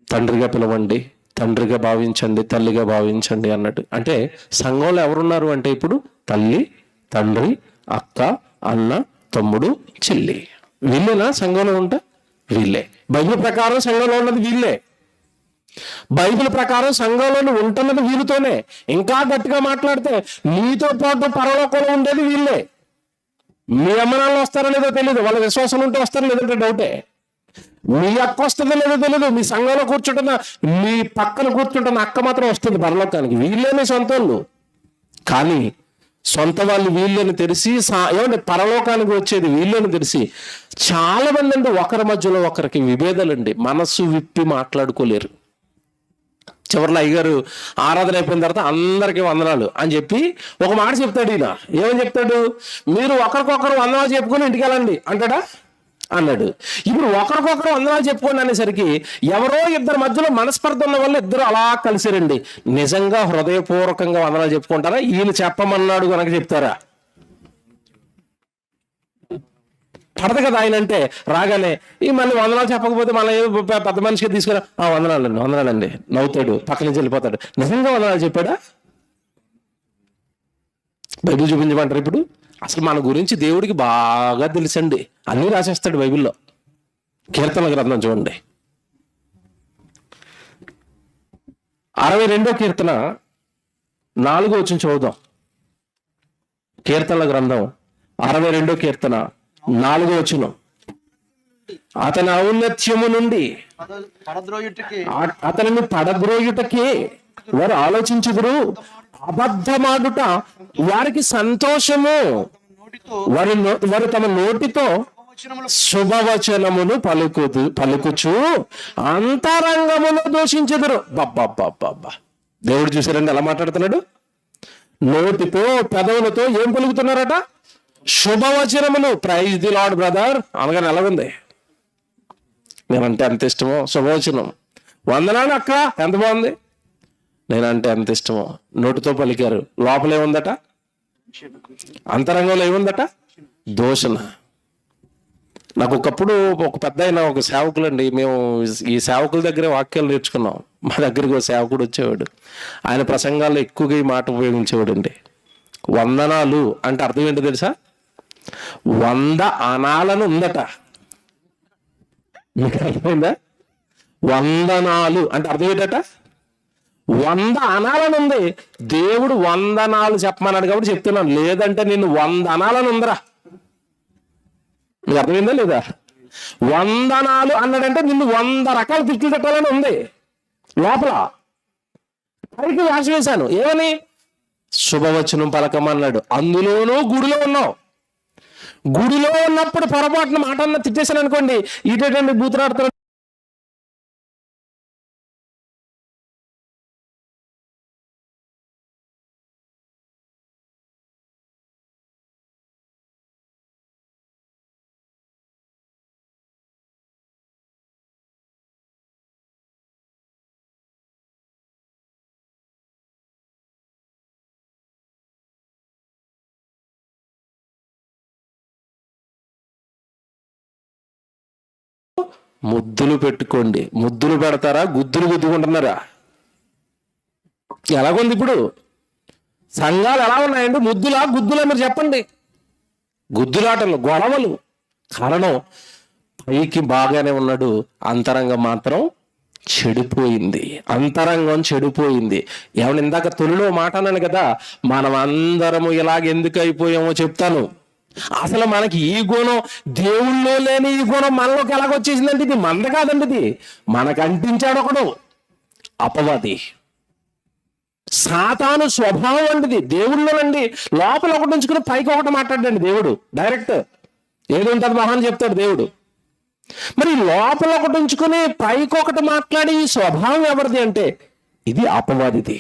తండ్రిగా పిలవండి, తండ్రిగా భావించండి, తల్లిగా భావించండి అన్నట్టు. అంటే సంఘంలో ఎవరున్నారు అంటే ఇప్పుడు తల్లి, తండ్రి, అక్క, అన్న, తమ్ముడు, చెల్లి. వీళ్ళేనా సంఘంలో ఉంటా? వీళ్ళే. బైబిల్ ప్రకారం సంఘంలో ఉన్నది వీళ్ళే. బైబిల్ ప్రకారం సంఘంలో ఉంటున్నది వీళ్ళతోనే. ఇంకా గట్టిగా మాట్లాడితే నీతో పాటు పరలోకంలో ఉండేది వీళ్ళే. మీ అమ్మనాళ్ళు వస్తారో లేదో తెలియదు, వాళ్ళ విశ్వాసం ఉంటే వస్తారో లేదంటే డౌటే. మీ అక్క వస్తుందో లేదో తెలియదు, మీ సంఘంలో కూర్చుంటున్న మీ పక్కన కూర్చుంటున్న అక్క మాత్రం వస్తుంది పరలోకానికి. వీళ్ళేనే సొంత వాళ్ళు. కానీ సొంత వాళ్ళు వీళ్ళని తెలిసి ఏమంటే పరలోకానికి వచ్చేది వీళ్ళని తెలిసి చాలా మంది అండి ఒకరి మధ్యలో ఒకరికి విభేదాలండి, మనస్సు విప్పి మాట్లాడుకోలేరు. చివరిలో అయ్యగారు ఆరాధన అయిపోయిన తర్వాత అందరికీ వందనాలు అని చెప్పి ఒక మాట చెప్తాడు. ఈయన ఏమని చెప్తాడు? మీరు ఒకరికొకరు వందనాలు చెప్పుకొని ఇంటికి వెళ్ళండి అంటాడా? అన్నాడు. ఇప్పుడు ఒకరికొకరు వందనాలు చెప్పుకోండి అనేసరికి ఎవరో ఇద్దరి మధ్యలో మనస్పర్ధ ఉన్న వాళ్ళు ఇద్దరు అలా కలిసిరండి. నిజంగా హృదయపూర్వకంగా వందనాలు చెప్పుకుంటారా? ఈయన చెప్పమన్నాడు కనుక చెప్తారా? పడదు కదా. ఆయన అంటే రాగానే ఈ మళ్ళీ వందనాలు చెప్పకపోతే మళ్ళీ పెద్ద మనిషిగా తీసుకురా వందనాలండి నవ్వుతాడు, పక్క నుంచి వెళ్ళిపోతాడు. నిజంగా వందనాలు చెప్పాడా? బైబిల్ చూపించమంటారు. ఇప్పుడు అసలు మన గురించి దేవుడికి బాగా తెలుసండి, అన్నీ రాసేస్తాడు బైబిల్లో. కీర్తనల గ్రంథం చూడండి, 62వ కీర్తన 4వ వచనం చదువుదాం. కీర్తనల గ్రంథం 62వ కీర్తన 4వ వచనం. అతని ఔన్నత్యము నుండి అతనిని పడద్రోయుటకే వారు ఆలోచించుదురు, అబద్ధమాడుట వారికి సంతోషము, వారు తమ నోటితో శుభవచనమును పలుకుచు అంతరంగమును దూషించెదరు. బాబ్బా, దేవుడు చూసారండి ఎలా మాట్లాడుతున్నాడు? నోటితో పెదవులతో ఏం పలుకుతున్నారట? శుభవచనములు. ప్రైజ్ ది లార్డ్ బ్రదర్ అనగానే ఎలాగుంది? నేనంటే ఎంత ఇష్టమో శుభవచనం. వందనాలు అక్క, ఎంత బాగుంది. నేనంటే ఎంత ఇష్టమో. నోటితో పలికారు, లోపల ఏముందట? అంతరంగంలో ఏముందట? దూషణ. నాకు ఒకప్పుడు ఒక పెద్ద అయిన ఒక సేవకులండి, మేము ఈ సేవకుల దగ్గరే వాక్యాలు నేర్చుకున్నాం. మా దగ్గరికి ఒక సేవకుడు వచ్చేవాడు. ఆయన ప్రసంగాల్లో ఎక్కువగా ఈ మాట ఉపయోగించేవాడు అండి. వందనాలు అంటే అర్థం ఏంటో తెలుసా? 100 అనాలను ఉందట. మీకు అర్థమైందా? వందనాలు అంటే అర్థం ఏంటట? 100 అనాలను ఉంది. దేవుడు వందనాలు చెప్పమన్నాడు కాబట్టి చెప్తున్నాను, లేదంటే నిన్ను 100 అనాలను ఉందరా. మీకు అర్థమైందా లేదా? వందనాలు అన్నాడంటే నిన్ను 100 రకాల తిట్లు పెట్టాలని ఉంది లోపల. పైకి వ్యాస వేశాను ఏమని? శుభవచనం పలకమన్నాడు. అందులోనూ గుడిలో ఉన్నావు. గుడిలో ఉన్నప్పుడు పొరపాటున మాట అన్న తిట్టేశాను అనుకోండి, ఇటేటండి బూతులాడుతున్నాడు. ముద్దులు పెట్టుకోండి. ముద్దులు పెడతారా? గుద్దులు గుద్దుకుంటున్నారా? ఎలాగుంది ఇప్పుడు? సంఘాలు ఎలా ఉన్నాయండి? ముద్దులా గుద్దులా? మీరు చెప్పండి. గుద్దులాటలు, గొడవలు. కారణం పైకి బాగానే ఉన్నాడు, అంతరంగం మాత్రం చెడిపోయింది. అంతరంగం చెడిపోయింది. ఏమన్నా ఇందాక తొలిలో మాట అన్నాను కదా, మనం అందరము ఇలాగెందుకు అయిపోయామో చెప్తాను. అసలు మనకి ఈ గుణం, దేవుళ్ళో లేని ఈ గుణం మనలోకి ఎలాగొచ్చేసిందంటే ఇది మంద కాదండి, ఇది మనకు అంటించాడు ఒకడు, అపవాది, సాతాను స్వభావం అండి. దేవుళ్ళోనండి లోపల ఒకటి ఉంచుకుని పైకి ఒకటి మాట్లాడండి దేవుడు. డైరెక్ట్ ఏది ఉంటుంది మహాన్ చెప్తాడు దేవుడు. మరి లోపల ఒకటి ఉంచుకుని పైకి ఒకటి మాట్లాడి ఈ స్వభావం ఎవరిది అంటే ఇది అపవాదిది.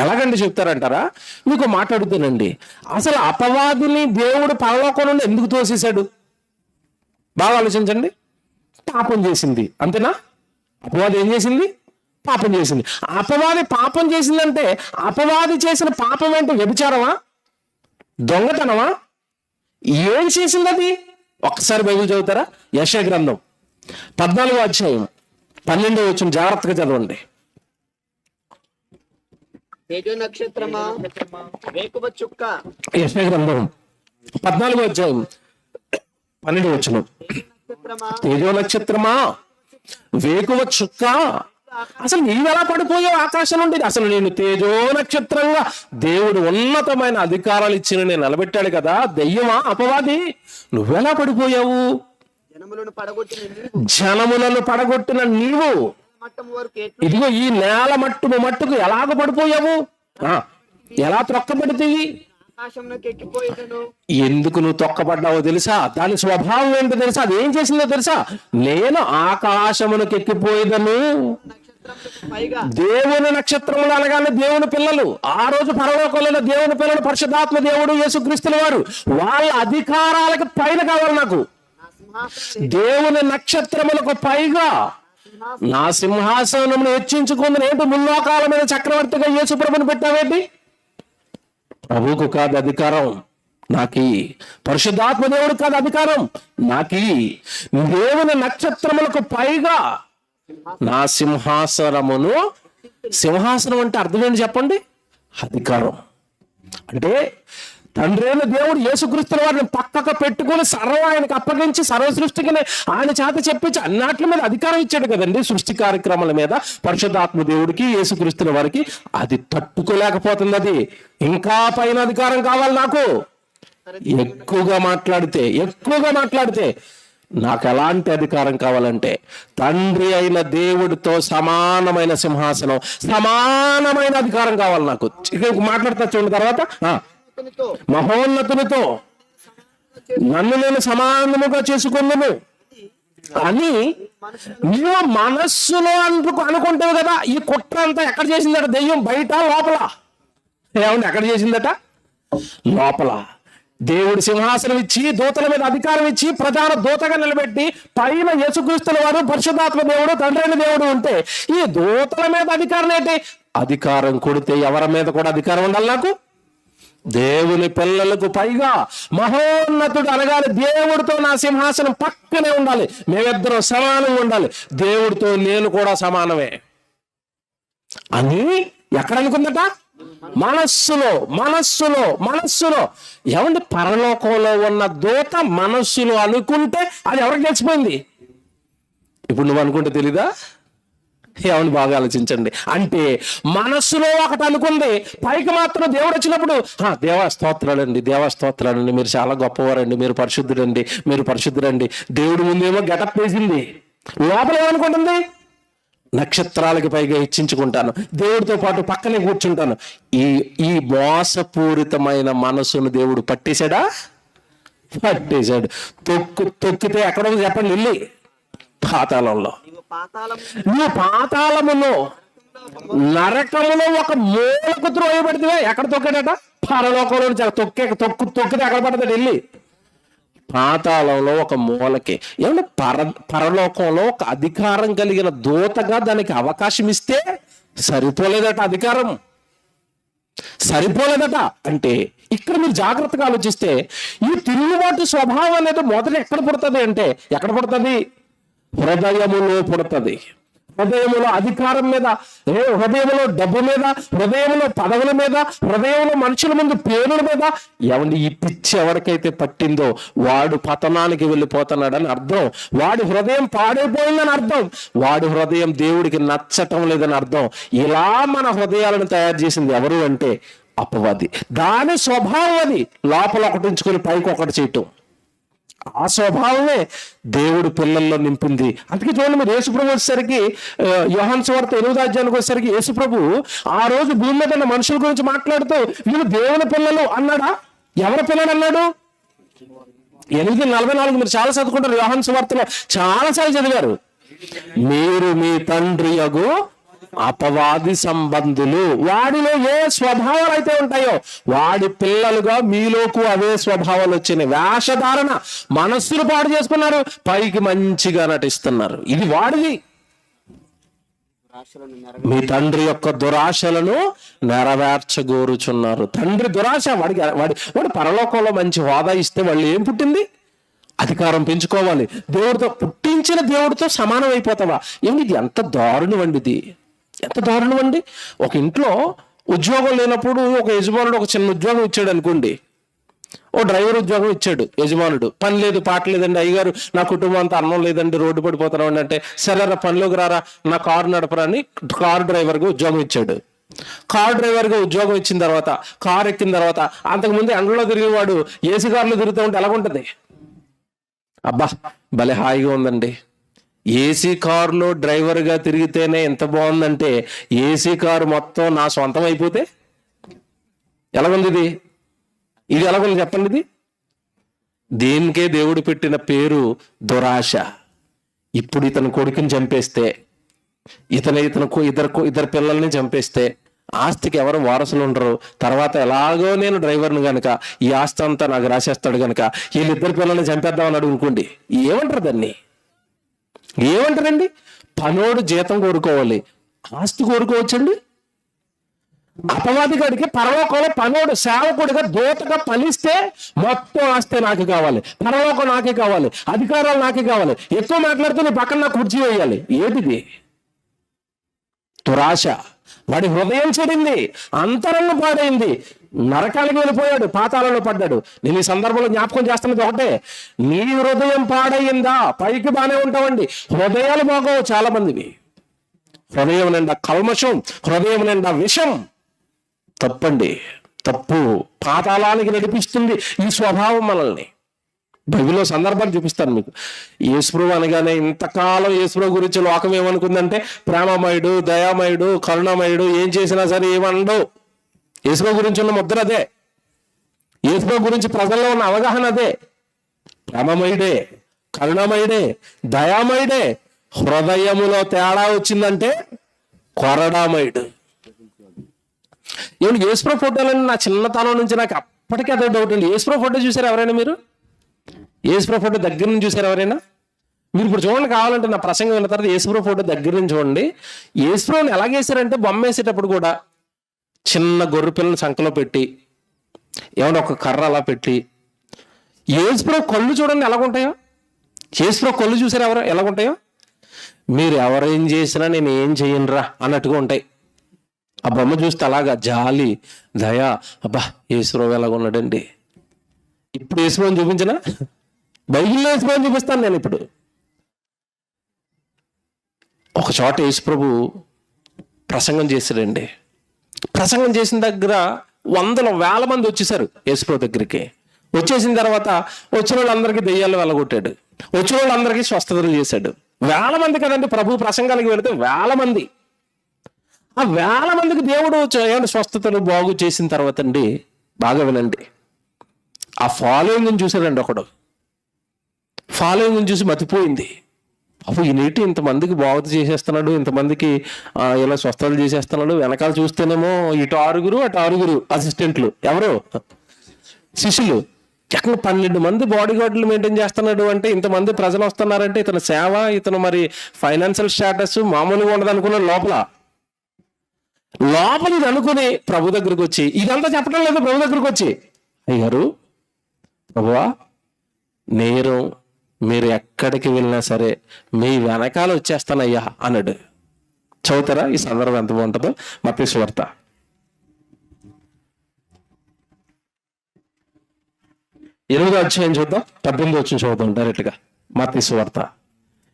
ఎలాగండి చెప్తారంటారా? మీకు మాట్లాడుతానండి. అసలు అపవాదిని దేవుడు పరలోకం నుండి ఎందుకు తోసేశాడు? బాగా ఆలోచించండి. పాపం చేసింది, అంతేనా? అపవాది ఏం చేసింది? పాపం చేసింది. అపవాది పాపం చేసిందంటే అపవాది చేసిన పాపం ఏంటి? వ్యభిచారమా? దొంగతనమా? ఏం చేసింది అది? ఒక్కసారి బైబిల్ చదువుతారా? యెషయా గ్రంథం 14వ అధ్యాయం 12వ వచనం జాగ్రత్తగా చదవండి. నక్షత్రమా, వేకువ చుక్క. యెషయా గ్రంథం 14వ అధ్యాయం 12వ వచనం. తేజో నక్షత్రమా, వేకువ చుక్క, అసలు నీవెలా పడిపోయావు ఆకాశం నుండి? అసలు నేను తేజో నక్షత్రంగా దేవుడు ఉన్నతమైన అధికారాలు ఇచ్చిన నేను నిలబెట్టాడు కదా, దెయ్యమా అపవాది, నువ్వెలా పడిపోయావు? జనములను పడగొట్టిన నీవు ఇదిగో ఈ నేల మట్టుకు ఎలాగ పడిపోయావు? ఎలా త్రొక్కబడితేవి? ఎందుకు నువ్వు తొక్కబడ్డావో తెలుసా? దాని స్వభావం ఏంటో తెలుసా? అది ఏం చేసిందో తెలుసా? నేను ఆకాశమునకు ఎక్కిపోయేదను. దేవుని నక్షత్రములు అనగానే దేవుని పిల్లలు, ఆ రోజు పరలోకంలో దేవుని పిల్లలు, పరిశుద్ధాత్మ దేవుడు, యేసుక్రీస్తుల వారు, వాళ్ళ అధికారాలకు పైన కావాలి నాకు. దేవుని నక్షత్రములకు పైగా నా సింహాసనమును హెచ్చించుకుందని ఏంటి? ముల్లోకాల మీద చక్రవర్తిగా యేసు ప్రభుని పెట్టావేంటి? ప్రభువుకు కాదు అధికారం నాకి, పరిశుద్ధాత్మ దేవుడు కాదు అధికారం నాకి. దేవుని నక్షత్రములకు పైగా నా సింహాసనమును, సింహాసనం అంటే అర్థం ఏంటి చెప్పండి? అధికారం. అంటే తండ్రి అయిన దేవుడు యేసుక్రీస్తుల వారిని పక్కకు పెట్టుకుని సర్వం ఆయనకు అప్పగించి సర్వ సృష్టికి ఆయన చేత చెప్పించి అన్నిటి మీద అధికారం ఇచ్చాడు కదండి. సృష్టి కార్యక్రమాల మీద పరిశుద్ధాత్మ దేవుడికి, యేసుక్రీస్తుల వారికి. అది తట్టుకోలేకపోతుంది. అది ఇంకా పైన అధికారం కావాలి నాకు. ఎక్కువగా మాట్లాడితే నాకు ఎలాంటి అధికారం కావాలంటే తండ్రి అయిన దేవుడితో సమానమైన సింహాసనం, సమానమైన అధికారం కావాలి నాకు. మాట్లాడతా చూడండి తర్వాత, మహోన్నతునితో నన్ను నేను సమానముగా చేసుకున్నాను అని నువ్వు మనస్సులో అనుకుంటావు కదా. ఈ కుట్ర అంతా ఎక్కడ చేసిందట? దెయ్యం బయట లోపల? ఏమండి ఎక్కడ చేసిందట? లోపల. దేవుడు సింహాసనం ఇచ్చి, దూతల మీద అధికారం ఇచ్చి, ప్రధాన దూతగా నిలబెట్టి, పైన యేసుక్రీస్తుల వారు, పరిశుద్ధాత్మ దేవుడు, తండ్రి అయిన దేవుడు ఉంటే ఈ దూతల మీద అధికారం ఏంటి? అధికారం కొడితే ఎవరి మీద కూడా అధికారం ఉండాలి నాకు. దేవుని పిల్లలకు పైగా మహోన్నతుడు అనగానే దేవుడితో నా సింహాసనం పక్కనే ఉండాలి. మేమిద్దరం సమానంగా ఉండాలి. దేవుడితో నేను కూడా సమానమే అని ఎక్కడ అనుకుందట? మనస్సులో. ఏమంటే పరలోకంలో ఉన్న దూత మనస్సులో అనుకుంటే అది ఎవరికి తెలిసిపోయింది? ఇప్పుడు నువ్వు అనుకుంటే తెలీదా? ఏమని బాగా ఆలోచించండి. అంటే మనస్సులో ఒకటి అనుకుంది, పైకి మాత్రం దేవుడు వచ్చినప్పుడు దేవస్తోత్రాలండి, మీరు చాలా గొప్పవారండి, మీరు పరిశుద్ధుడండి. దేవుడి ముందేమో గెటప్ వేసింది, లోపల ఏమనుకుంటుంది? నక్షత్రాలకి పైగా హెచ్చించుకుంటాను, దేవుడితో పాటు పక్కనే కూర్చుంటాను. ఈ మోసపూరితమైన మనసును దేవుడు పట్టేశాడు. తొక్కితే ఎక్కడ ఉంది చెప్పండి? వెళ్ళి పాతాళంలో. నువ్వు పాతాళములో, నరకములో ఒక మూలకు త్రోయబడితే ఎక్కడ తొక్కాడట? పరలోకంలో తొక్కితే ఎక్కడ పడతాడు? వెళ్ళి పాతాళంలో ఒక మూలకి. ఏమంటే పరలోకంలో ఒక అధికారం కలిగిన దూతగా దానికి అవకాశం ఇస్తే సరిపోలేదట. అధికారం సరిపోలేదట. అంటే ఇక్కడ మీరు జాగ్రత్తగా ఆలోచిస్తే ఈ తిరుగుబాటు స్వభావం అనేది మొదట ఎక్కడ పుడుతుంది అంటే, ఎక్కడ పుడుతుంది? హృదయములో పుడుతుంది. హృదయములో అధికారం మీద, హృదయంలో డబ్బు మీద, హృదయంలో పదవుల మీద, హృదయంలో మనుషుల ముందు పేరుల మీద. ఏమండి ఈ పిచ్చి ఎవరికైతే పట్టిందో వాడు పతనానికి వెళ్ళిపోతున్నాడని అర్థం. వాడి హృదయం పాడైపోయిందని అర్థం. వాడి హృదయం దేవుడికి నచ్చటం లేదని అర్థం. ఇలా మన హృదయాలను తయారు చేసింది ఎవరు అంటే అపవాది. దాని స్వభావం అది. లోపల ఒకటి ఉంచుకొని పైకి ఒకటి చేయటం. ఆ స్వభావమే దేవుడు పిల్లల్లో నింపింది. అందుకే చూడండి, మీరు యేసుప్రభు వచ్చేసరికి, యోహాను సువార్త 8వ అధ్యాయానికి వచ్చేసరికి యేసుప్రభు ఆ రోజు భూమి మీద ఉన్న మనుషుల గురించి మాట్లాడుతూ వీళ్ళు దేవుని పిల్లలు అన్నాడా? ఎవరి పిల్లలు అన్నాడు? 8:44 మీరు చాలా చదువుకుంటారు. యోహాను సువార్తలో చాలాసార్లు చదివారు. మీరు మీ తండ్రి యగు అపవాది సంబంధులు. వాడిలో ఏ స్వభావాలు అయితే ఉంటాయో వాడి పిల్లలుగా మీలోకు అవే స్వభావాలు వచ్చినాయి. వేషధారణ, మనస్సులు పాడు చేసుకున్నారు, పైకి మంచిగా నటిస్తున్నారు. ఇది వాడిది. మీ తండ్రి యొక్క దురాశలను నెరవేర్చగోరుచున్నారు. తండ్రి దురాశ. వాడి పరలోకంలో మంచి హోదా ఇస్తే వాళ్ళు ఏం పుట్టింది? అధికారం పెంచుకోవాలి. దేవుడితో పుట్టించిన దేవుడితో సమానం అయిపోతావా? ఏమిటి? ఇది ఎంత దారుణం అండి! ఇది ఎంత దారుణం అండి! ఒక ఇంట్లో ఉద్యోగం లేనప్పుడు ఒక యజమానుడు ఒక చిన్న ఉద్యోగం ఇచ్చాడు అనుకోండి. ఓ డ్రైవర్ ఉద్యోగం ఇచ్చాడు యజమానుడు. పని లేదు పాట లేదండి అయ్యగారు, నా కుటుంబం అంతా అన్నం లేదండి, రోడ్డు పడిపోతున్నాం అంటే, సరేరా పనిలోకి రారా, నా కారు నడపరా అని కారు డ్రైవర్గా ఉద్యోగం ఇచ్చాడు. కార్ డ్రైవర్గా ఉద్యోగం ఇచ్చిన తర్వాత కారు ఎక్కిన తర్వాత అంతకుముందు ఎండలో తిరిగేవాడు ఏసీ కార్లో తిరుగుతూ ఉంటే ఎలాగుంటుంది? అబ్బా భలే హాయిగా ఉందండి. ఏసీ కారులో డ్రైవర్గా తిరిగితేనే ఎంత బాగుందంటే, ఏసీ కారు మొత్తం నా సొంతం అయిపోతే ఎలాగుంది ఇది? ఇది ఎలాగుంది చెప్పండి? ఇది దేనికే దేవుడు పెట్టిన పేరు దురాశ. ఇప్పుడు ఇతని కొడుకుని చంపేస్తే, ఇద్దరు పిల్లల్ని చంపేస్తే ఆస్తికి ఎవరు వారసులు ఉండరు. తర్వాత ఎలాగో నేను డ్రైవర్ని కనుక ఈ ఆస్తి అంతా నాకు రాసేస్తాడు కనుక వీళ్ళిద్దరు పిల్లల్ని చంపేద్దామని అనుకోండి, ఏమంటారు దాన్ని? ఏమంటారండి? పనోడు జీతం కోరుకోవాలి, ఆస్తి కోరుకోవచ్చండి? అపవాది గడికి పరలోకంలో పనోడు సేవకుడిగా దూతగా ఫలిస్తే మొత్తం ఆస్తే నాకు కావాలి, పరలోకం నాకే కావాలి, అధికారాలు నాకే కావాలి, ఎక్కువ మాట్లాడితే నీ పక్కన నాకు కుర్చీ వేయాలి. ఏంటిది? దురాశ. వాడి హృదయం చెడింది, అంతరంగం పాడైంది, నరకానికి వెళ్ళిపోయాడు, పాతాళంలో పడ్డాడు. నేను ఈ సందర్భంలో జ్ఞాపకం చేస్తున్నది ఒకటే, నీ హృదయం పాడయిందా? పైకి బాగానే ఉంటామండి, హృదయాలు బాగోవు చాలా మందివి. హృదయం నిండా కల్మషం, హృదయం నిండా విషం. తప్పండి, తప్పు. పాతాళానికి నడిపిస్తుంది ఈ స్వభావం మనల్ని. బైబిల్లో సందర్భాలు చూపిస్తాను మీకు. యేసుప్రభు అనగానే ఇంతకాలం యేసుప్రభు గురించి లోకం ఏమనుకుందంటే ప్రేమమయుడు, దయామయుడు, కరుణమయుడు, ఏం చేసినా సరే ఏమనడు. యేసుప్రభు గురించి ఉన్న ముద్ర అదే. యేసుప్రభు గురించి ప్రజల్లో ఉన్న అవగాహన అదే. ప్రేమమయుడే, కరుణమయుడే, దయామయుడే. హృదయములో తేడా వచ్చిందంటే కొరడామయుడు. ఏమంటే యేసుప్రభు ఫోటోలని నా చిన్నతనం నుంచి నాకు అప్పటికే అదే డౌట్ అండి. యేసుప్రభు ఫోటో చూసారు ఎవరైనా మీరు? యేసుప్రభు ఫోటో దగ్గర నుంచి చూసారు ఎవరైనా? మీరు ఇప్పుడు చూడండి, కావాలంటే నా ప్రసంగం విన్న తర్వాత యేసుప్రభు ఫోటో దగ్గర నుంచి చూడండి. యేసుప్రభుని ఎలాగేసారంటే బొమ్మ వేసేటప్పుడు కూడా చిన్న గొర్రె పిల్లని సంకలో పెట్టి, ఏమన్నా ఒక కర్ర అలా పెట్టి, యేసుప్రభు కళ్ళు చూడండి ఎలాగుంటాయో. యేసుప్రభు కళ్ళు చూసారు ఎవరు ఎలాగుంటాయో? మీరు ఎవరేం చేసినా నేను ఏం చెయ్యనురా అన్నట్టుగా ఉంటాయి. ఆ బొమ్మ చూస్తే అలాగా జాలి, దయ. అబ్బా యేసుప్రభు ఎలాగున్నాడండి. ఇప్పుడు యేసుప్రభుని చూపించినా? బైబిల్లో యేసుప్రభుని చూపిస్తాను నేను ఇప్పుడు. ఒక చోట యేసుప్రభు ప్రసంగం చేశాడండి. ప్రసంగం చేసిన దగ్గర వందల వేల మంది వచ్చేసారు యేసుప్రభు దగ్గరికి. వచ్చేసిన తర్వాత వచ్చిన వాళ్ళందరికీ దెయ్యాలు వెళ్ళగొట్టాడు, వచ్చిన వాళ్ళందరికీ స్వస్థతలు చేశాడు. వేల మంది కదండి ప్రభు ప్రసంగానికి వెళితే, వేల మంది. ఆ వేల మందికి దేవుడు ఏమైనా స్వస్థతలు బాగు చేసిన తర్వాత అండి, బాగా వినండి, ఆ ఫాలోయింగ్ చూశాడండి ఒకడు. ఫాలోయింగ్ చూసి మతిపోయింది. అప్పుడు ఈ నీటి ఇంతమందికి బాగు చేసేస్తున్నాడు, ఇంతమందికి ఇలా స్వస్థతలు చేసేస్తున్నాడు. వెనకాల చూస్తేనేమో ఇటు 6 అటు 6 అసిస్టెంట్లు, ఎవరు శిష్యులు. ఎక్కడ 12 మంది బాడీ గార్డులు మెయింటైన్ చేస్తున్నాడు అంటే, ఇంతమంది ప్రజలు వస్తున్నారంటే ఇతను సేవ, ఇతను మరి ఫైనాన్షియల్ స్టేటస్ మామూలుగా ఉండదు అనుకున్నాడు. లోపల ఇది అనుకుని ప్రభు దగ్గరకు వచ్చి, ఇదంతా చెప్పడం లేదు, ప్రభు దగ్గరకు వచ్చి, అయ్యారు ప్రభువా నేను మీరు ఎక్కడికి వెళ్ళినా సరే మీ వెనకాల వచ్చేస్తానయ్యా అన్నాడు. చదువుతారా ఈ సందర్భం ఎంత బాగుంటుందో? మత్తయి సువార్త 8వ అధ్యాయం చూద్దాం, 18వ వచనం చదువుతాం డైరెక్ట్ గా. మత్తయి సువార్త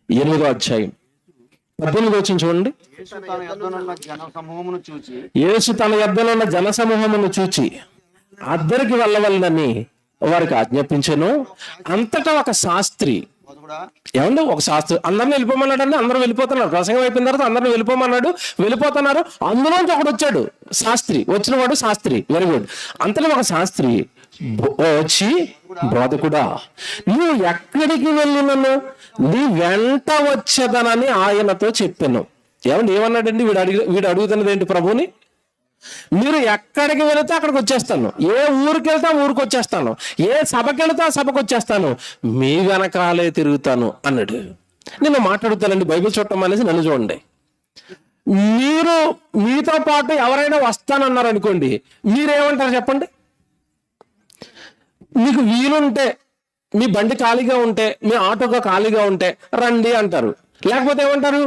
8వ అధ్యాయం 18వ వచనం చూడండి. యేసు తన యొద్దలో ఉన్న జన సమూహమును చూచి అద్దరికి వెళ్ళవలనని వారికి ఆజ్ఞాపించాను. అంతటా ఒక శాస్త్రి, ఏమండి ఒక శాస్త్రి, అందరిని వెళ్ళిపోమన్నాడు. అందరూ వెళ్ళిపోతున్నారు. ప్రసంగం అయిపోయిన తర్వాత అందరిని వెళ్ళిపోమన్నాడు, వెళ్ళిపోతున్నారు. అందులోంచి ఒకడు వచ్చాడు, శాస్త్రి. వచ్చినవాడు శాస్త్రి, వెరీ గుడ్. అంతలో ఒక శాస్త్రి వచ్చి, బోధకుడా నువ్వు ఎక్కడికి వెళ్ళినను నీ వెంట వచ్చేదనని ఆయనతో చెప్పాను. ఏమన్నాడండి వీడు అడుగుతున్నది ఏంటి ప్రభుని? మీరు ఎక్కడికి వెళితే అక్కడికి వచ్చేస్తాను, ఏ ఊరికి వెళ్తే ఆ ఊరికి వచ్చేస్తాను, ఏ సభకి వెళితే ఆ సభకు వచ్చేస్తాను, మీ వెనకాలే తిరుగుతాను అన్నాడు. నేను మాట్లాడుతానండి, బైబిల్ చూడటం అనేసి నన్ను చూడండి. మీరు మీతో పాటు ఎవరైనా వస్తానన్నారు అనుకోండి, మీరేమంటారు చెప్పండి? మీకు వీలుంటే, మీ బండి ఖాళీగా ఉంటే, మీ ఆటోగా ఖాళీగా ఉంటే రండి అంటారు. లేకపోతే ఏమంటారు?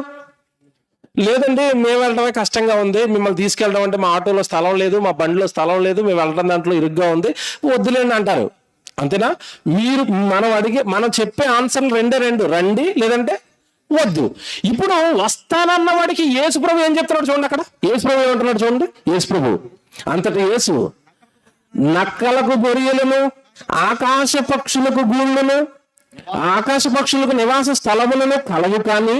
లేదండి మేము వెళ్ళడమే కష్టంగా ఉంది, మిమ్మల్ని తీసుకెళ్ళడం అంటే మా ఆటోలో స్థలం లేదు, మా బండిలో స్థలం లేదు, మేము వెళ్ళడం దాంట్లో ఇరుగ్గా ఉంది, వద్దులేండి అంటారు. అంతేనా? మనం చెప్పే ఆన్సర్లు రెండు, రండి లేదంటే వద్దు. ఇప్పుడు వస్తానన్న వాడికి యేసుప్రభు ఏం చెప్తున్నాడు చూడండి. అక్కడ యేసుప్రభు ఏమంటున్నాడు చూడండి. యేసుప్రభు అంతటి యేసు నక్కలకు బొరియలను, ఆకాశ పక్షులకు గూళ్ళను, ఆకాశ పక్షులకు నివాస స్థలములను కలవు, కానీ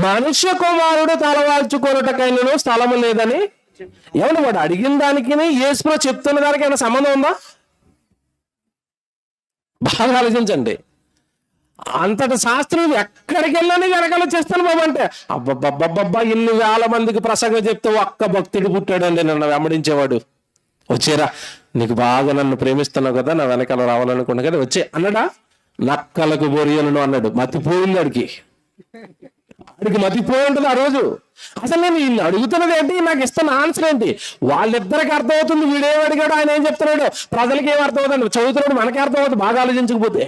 మనుష్య కుమారుడు తలవాల్చుకోనటకైనను స్థలము లేదని. ఏమన్నా వాడు అడిగిన దానికి యేసుప్రభు చెప్తున్న దానికి ఏమైనా సంబంధం ఉందా? బాగా ఆలోచించండి. అంతటి శాస్త్రులు ఎక్కడికి వెళ్ళని వెనకాల చేస్తాను బాబు అంటే, అబ్బబ్బబ్బబ్బబ్బా ఇన్ని వేల మందికి ప్రసంగం చెప్తే ఒక్క భక్తుడు పుట్టాడండి నన్ను వెంబడించేవాడు. వచ్చేరా, నీకు బాగా నన్ను ప్రేమిస్తున్నావు కదా, నా వెనకాల రావాలనుకున్నా కదా, వచ్చే అన్నాడా? నక్కలకు బొరియలను అన్నాడు. మతిపోయింది ఆడికి మతిపోయి ఉంటుంది ఆ రోజు. అసలు నేను వీళ్ళు అడుగుతున్నది ఏంటి, నాకు ఇస్తున్న ఆన్సర్ ఏంటి? వాళ్ళిద్దరికి అర్థమవుతుంది. వీడేం అడిగాడు, ఆయన ఏం చెప్తున్నాడు, ప్రజలకి ఏం అర్థమవుతుంది, చదువుతున్నాడు మనకే అర్థమవుతుంది బాగా ఆలోచించకపోతే.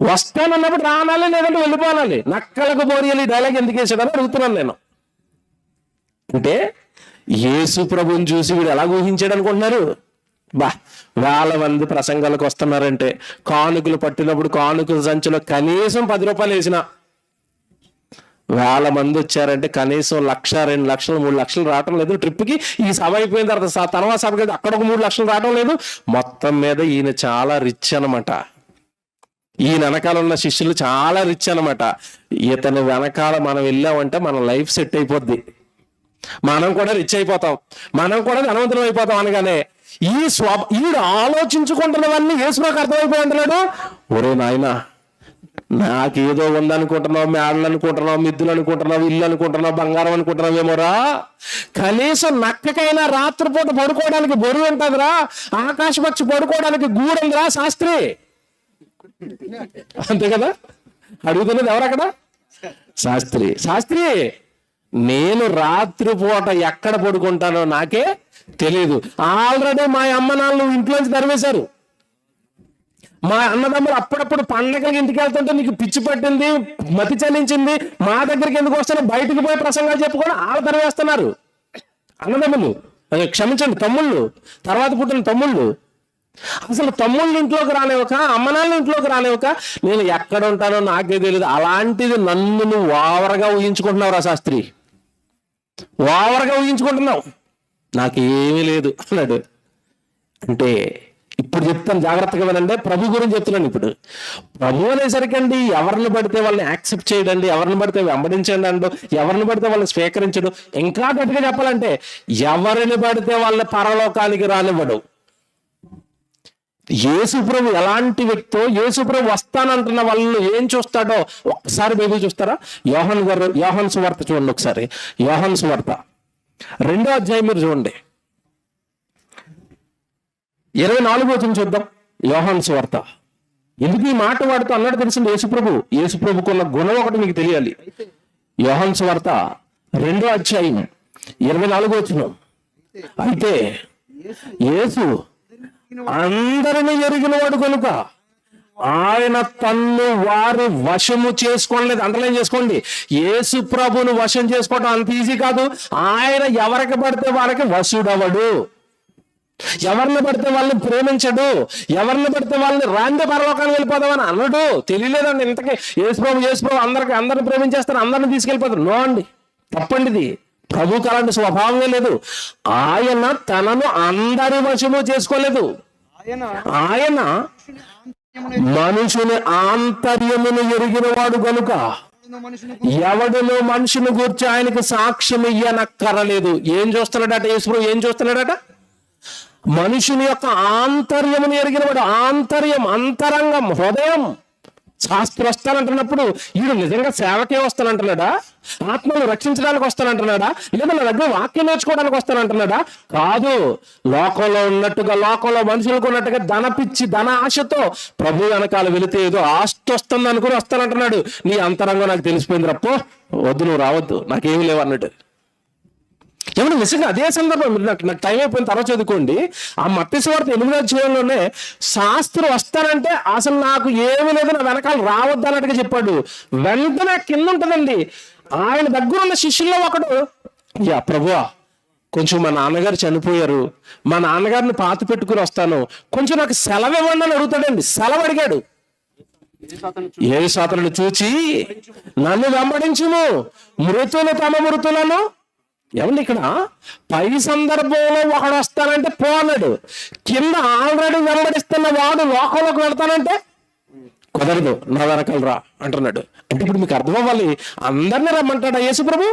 వస్తానన్నప్పుడు రానాలి, లేదంటే వెళ్ళిపోవాలి. నక్కలకు బోరియలు ఈ డైలాగ్ ఎందుకు వేసాడని అడుగుతున్నాను నేను. అంటే యేసు ప్రభుని చూసి వీడు ఎలా ఊహించాడు అనుకుంటున్నారు? వేల మంది ప్రసంగాలకు వస్తున్నారంటే, కానుకలు పట్టినప్పుడు కానుకల సంచిలో కనీసం 10 రూపాయలు వేసిన వేల మంది వచ్చారంటే కనీసం 1,00,000, 2,00,000, 3,00,000 రావటం లేదు ట్రిప్కి. ఈ సభ అయిపోయిన తర్వాత సభకి అక్కడ ఒక 3,00,000 రావటం లేదు. మొత్తం మీద ఈయన చాలా రిచ్ అనమాట. ఈయన వెనకాల ఉన్న శిష్యులు చాలా రిచ్ అనమాట. ఇతని వెనకాల మనం వెళ్ళామంటే మన లైఫ్ సెట్ అయిపోద్ది, మనం కూడా రిచ్ అయిపోతాం, మనం కూడా ధనవంతులం అయిపోతాం అనగానే ఈడు ఆలోచించుకుంటున్నవన్నీ యేసుప్రభువుకి అర్థమైపోయి అంటున్నాడు. ఒరే నాయనా, నాకేదో ఉందనుకుంటున్నావు, మేడలు అనుకుంటున్నావు, మిద్దులు అనుకుంటున్నావు, ఇల్లు అనుకుంటున్నావు, బంగారం అనుకుంటున్నావేమోరా, కనీసం నక్కకైనా రాత్రిపూట పడుకోవడానికి బరువు ఉంటుందిరా, ఆకాశపక్షి పడుకోవడానికి గూడుందిరా శాస్త్రి. అంతే కదా అడుగుతున్నది ఎవరు అక్కడ? శాస్త్రి నేను రాత్రిపూట ఎక్కడ పడుకుంటానో నాకే తెలియదు. ఆల్రెడీ మా అమ్మ నాన్న ఇంట్లోంచి తరివేశారు. మా అన్నదమ్ములు అప్పుడప్పుడు పండగలకి ఇంటికి వెళ్తుంటే నీకు పిచ్చి పట్టింది, మతి చలించింది, మా దగ్గరికి ఎందుకు వస్తాను, బయటకు పోయి ప్రసంగాలు చెప్పుకొని ఆళ్ళ తరివేస్తున్నారు. అన్నదమ్ములు, క్షమించండి తమ్ముళ్ళు, తర్వాత పుట్టిన తమ్ముళ్ళు. అసలు తమ్ముళ్ళ ఇంట్లోకి రానివ్వక, అమ్మనాళ్ళ ఇంట్లోకి రానివ్వక, నేను ఎక్కడ ఉంటానో నాకే తెలియదు. అలాంటిది నన్ను నువ్వు ఓవర్గా ఊహించుకుంటున్నావు రా శాస్త్రి, ఓవర్గా ఊహించుకుంటున్నావు, నాకేమీ లేదు అన్నాడు. అంటే ఇప్పుడు చెప్తాను జాగ్రత్తగా వినండి, ప్రభు గురించి చెప్తున్నాను. ఇప్పుడు ప్రభు అనేసరికి అండి ఎవరిని పడితే వాళ్ళని యాక్సెప్ట్ చేయడండి, ఎవరిని పడితే వెంబడించండి అండు, ఎవరిని పడితే వాళ్ళని స్వీకరించడు. ఇంకా గట్టిగా చెప్పాలంటే ఎవరిని పడితే వాళ్ళని పరలోకానికి రానివ్వడు. యేసుప్రభు ఎలాంటి వ్యక్తో, యేసుప్రభు వస్తానంటున్న వాళ్ళు ఏం చూస్తాడో ఒక్కసారి బైబిల్ చూస్తారా? యోహాను సువార్త చూడండి ఒకసారి. యోహాను సువార్త 2వ అధ్యాయం మీరు చూడండి, 24వ వచనం చూద్దాం. యోహాను సువార్త. ఎందుకు ఈ మాట వాడుతూ అన్నాడు తెలిసింది యేసుప్రభుకున్న గుణం ఒకటి మీకు తెలియాలి. యోహాను సువార్త 2వ అధ్యాయం 24వ వచనం. అయితే యేసు అందరిని ఎరిగినవాడు కనుక ఆయన తన్ను వారి వశము చేసుకోలేదు. అండర్లైన్ చేసుకోండి, యేసు ప్రభును వశం చేసుకోవడం అంత ఈజీ కాదు. ఆయన ఎవరికి పడితే వాళ్ళకి వశుడవడు, ఎవరిని పడితే వాళ్ళని ప్రేమించడు, ఎవరిని పడితే వాళ్ళని రాందే పరలోకానికి వెళ్ళిపోదామని అన్నాడు. తెలియలేదండి ఇంతకీ యేసుప్రభు అందరిని ప్రేమించేస్తారు, అందరిని తీసుకెళ్ళిపోతారు. నో అండి, తప్పండి. ఇది ప్రభుకి అలాంటి స్వభావమే లేదు. ఆయన తనను అందరి వశము చేసుకోలేదు. ఆయన మనుషుని ఆంతర్యమును ఎరిగిన వాడు గనుక ఎవడును మనుషుని గూర్చి ఆయనకి సాక్ష్యం ఇయ్యనక్కరలేదు. ఏం చూస్తున్నాడట యేసుప్రభు? ఏం చూస్తున్నాడట? మనుషుని యొక్క ఆంతర్యమును ఎరిగినవాడు. ఆంతర్యం, అంతరంగం, హృదయం. శాస్త్రం వస్తానంటున్నప్పుడు ఈడు నిజంగా సేవకే వస్తానంటున్నాడా, ఆత్మను రక్షించడానికి వస్తానంటున్నాడా, లేదా నా దగ్గర వాక్యం నేర్చుకోవడానికి వస్తానంటున్నాడా? కాదు. లోకంలో ఉన్నట్టుగా, లోకంలో మనుషులకు ఉన్నట్టుగా ధన పిచ్చి, ధన ఆశతో ప్రభు వెనకాల వెళితే ఏదో ఆస్తి వస్తుంది అనుకుని వస్తానంటున్నాడు. నీ అంతరంగం నాకు తెలిసిపోయింది రప్పో, వద్దు, నువ్వు రావద్దు, నాకేమీ లేవు అన్నట్టు. ఏమన్నా నిజంగా అదే సందర్భం, నాకు టైం అయిపోయిన తర్వాత చదువుకోండి. ఆ మత్తయి సువార్త 8వ అధ్యాయంలోనే శాస్త్రం వస్తానంటే అసలు నాకు ఏమి లేదు, నా వెనకాల రావద్దు అన్నట్టుగా చెప్పాడు. వెంటనే కింద ఉంటుందండి, ఆయన దగ్గర ఉన్న శిష్యుల్లో ఒకడు, ప్రభువా కొంచెం మా నాన్నగారు చనిపోయారు, మా నాన్నగారిని పాత పెట్టుకుని వస్తాను, కొంచెం నాకు సెలవు ఇవ్వండి అని అడుగుతాడండి. సెలవు అడిగాడు. ఏ శాతలను చూచి నన్ను వెంబడించుము, మృతులు తమ మృతులను. ఏమండి ఇక్కడ పై సందర్భంలో ఒకడు వస్తానంటే పో అన్నాడు, కింద ఆల్రెడీ వెంబడిస్తున్న వాడు లోకంలోకి వెళ్తానంటే కుదరదు, నా వెనకాల రా అంటున్నాడు. అంటే ఇప్పుడు మీకు అర్థం అవ్వాలి, అందరిని రమ్మంటాడా యేసు ప్రభు?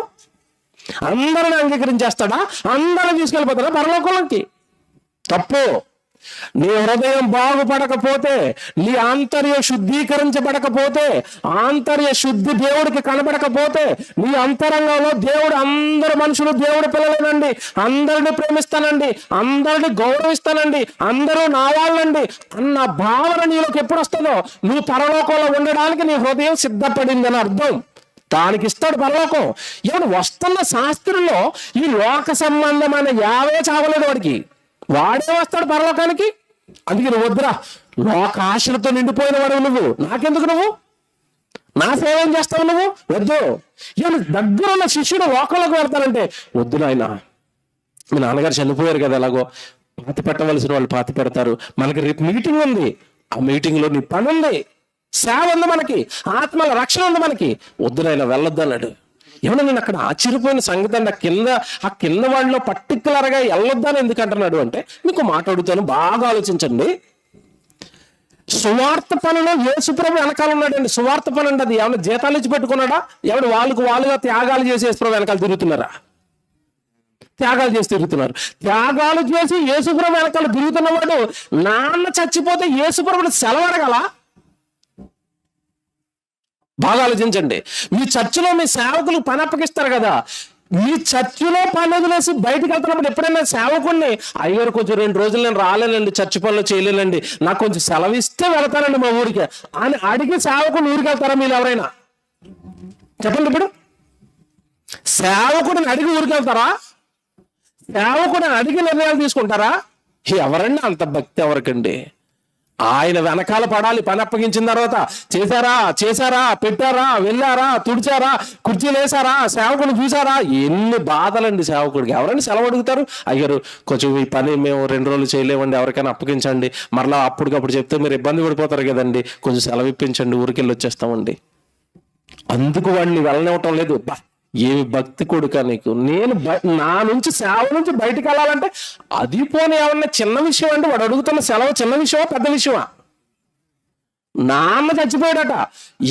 అందరిని అంగీకరించేస్తాడా? అందరిని తీసుకెళ్ళిపోతాడా పరలోకంలోకి? తప్పు. నీ హృదయం బాగుపడకపోతే, నీ ఆంతర్య శుద్ధీకరించబడకపోతే, ఆంతర్య శుద్ధి దేవుడికి కనబడకపోతే, నీ అంతరంగంలో దేవుడు అందరు మనుషులు దేవుడి పిల్లలేనండి, అందరిని ప్రేమిస్తానండి, అందరిని గౌరవిస్తానండి, అందరూ నా వాళ్ళండి అన్న భావన నీలోకి ఎప్పుడు వస్తుందో నువ్వు పరలోకంలో ఉండడానికి నీ హృదయం సిద్ధపడిందని అర్థం. దానికి ఇస్తాడు పరలోకం. ఎవడు వస్తున్న శాస్త్రంలో ఈ లోక సంబంధమైన యావే చావలేడు వాడికి, వాడే వస్తాడు పరలోకానికి. అందుకే నువ్వు వద్దురా, లోక ఆశలతో నిండిపోయిన వాడు నువ్వు, నాకెందుకు, నువ్వు నా సేవ ఏం చేస్తావు, నువ్వు వద్దు. ఇక దగ్గర ఉన్న శిష్యుడు లోకంలోకి వెళ్తానంటే వద్దు నాయన, మీ నాన్నగారు చనిపోయారు కదా, ఎలాగో పాతి పెట్టవలసిన వాళ్ళు పాతి పెడతారు, మనకి రేపు మీటింగ్ ఉంది, ఆ మీటింగ్లో నీ పని ఉంది, సేవ ఉంది, మనకి ఆత్మల రక్షణ ఉంది, మనకి వద్దు నాయన వెళ్ళొద్దు అన్నాడు. ఏమన్నా నేను అక్కడ ఆశ్చర్యపోయిన సంగతి అండి, ఆ కింద వాళ్ళలో పర్టికులర్గా వెళ్ళొద్దని ఎందుకు అంటున్నాడు అంటే, మీకు మాట అడుగుతాను, బాగా ఆలోచించండి. సువార్త పనిలో యేసుప్రభు వెనకాల ఉన్నాడండి. సువార్త పని అండి, అది ఏమన్నా జీతాలు ఇచ్చి పెట్టుకున్నాడా? ఎవడు వాళ్ళుగా త్యాగాలు చేసి యేసుప్రభు వెనకాల తిరుగుతున్నారా? త్యాగాలు చేసి తిరుగుతున్నారు. త్యాగాలు చేసి యేసుప్రభు వెనకాల తిరుగుతున్నవాడు నాన్న చచ్చిపోతే యేసుప్రభుని సెలవు అడగల? బాగా ఆలోచించండి. మీ చర్చిలో మీ సేవకులు పని అప్పగిస్తారు కదా, మీ చర్చిలో పని వదిలేసి బయటకు వెళ్తున్నప్పుడు ఎప్పుడైనా సేవకుడిని, అయ్యారు కొంచెం 2 రోజులు నేను రాలేనండి, చర్చి పనులు చేయలేనండి, నాకు కొంచెం సెలవు ఇస్తే వెళ్తానండి మా ఊరికి అని అడిగి సేవకుని ఊరికి వెళ్తారా మీరు ఎవరైనా? చెప్పండి. ఇప్పుడు సేవకుడిని అడిగి ఊరికి వెళ్తారా? సేవకుడిని అడిగి నిర్ణయాలు తీసుకుంటారా? ఎవరండి అంత భక్తి ఎవరికండి? ఆయన వెనకాల పడాలి. పని అప్పగించిన తర్వాత చేశారా, పెట్టారా, వెళ్ళారా, తుడిచారా, కుర్చీలు వేసారా, సేవకుని చూసారా, ఎన్ని బాధలండి సేవకుడికి. ఎవరైనా సెలవు అడుగుతారు, అయ్యారు కొంచెం ఈ పని మేము 2 రోజులు చేయలేమండి, ఎవరికైనా అప్పగించండి, మరలా అప్పటికప్పుడు చెప్తే మీరు ఇబ్బంది పడిపోతారు కదండి, కొంచెం సెలవు ఇప్పించండి, ఊరికెళ్ళి వచ్చేస్తామండి. అందుకు వాడిని వెళ్ళనివ్వటం లేదు. ఏమి భక్తి కొడుక నీకు, నేను నా నుంచి సేవ నుంచి బయటికి వెళ్ళాలంటే అది పోనీ ఏమన్నా చిన్న విషయం అంటే వాడు అడుగుతున్న సెలవు చిన్న విషయమా పెద్ద విషయమా? నాన్న చచ్చిపోయాడట.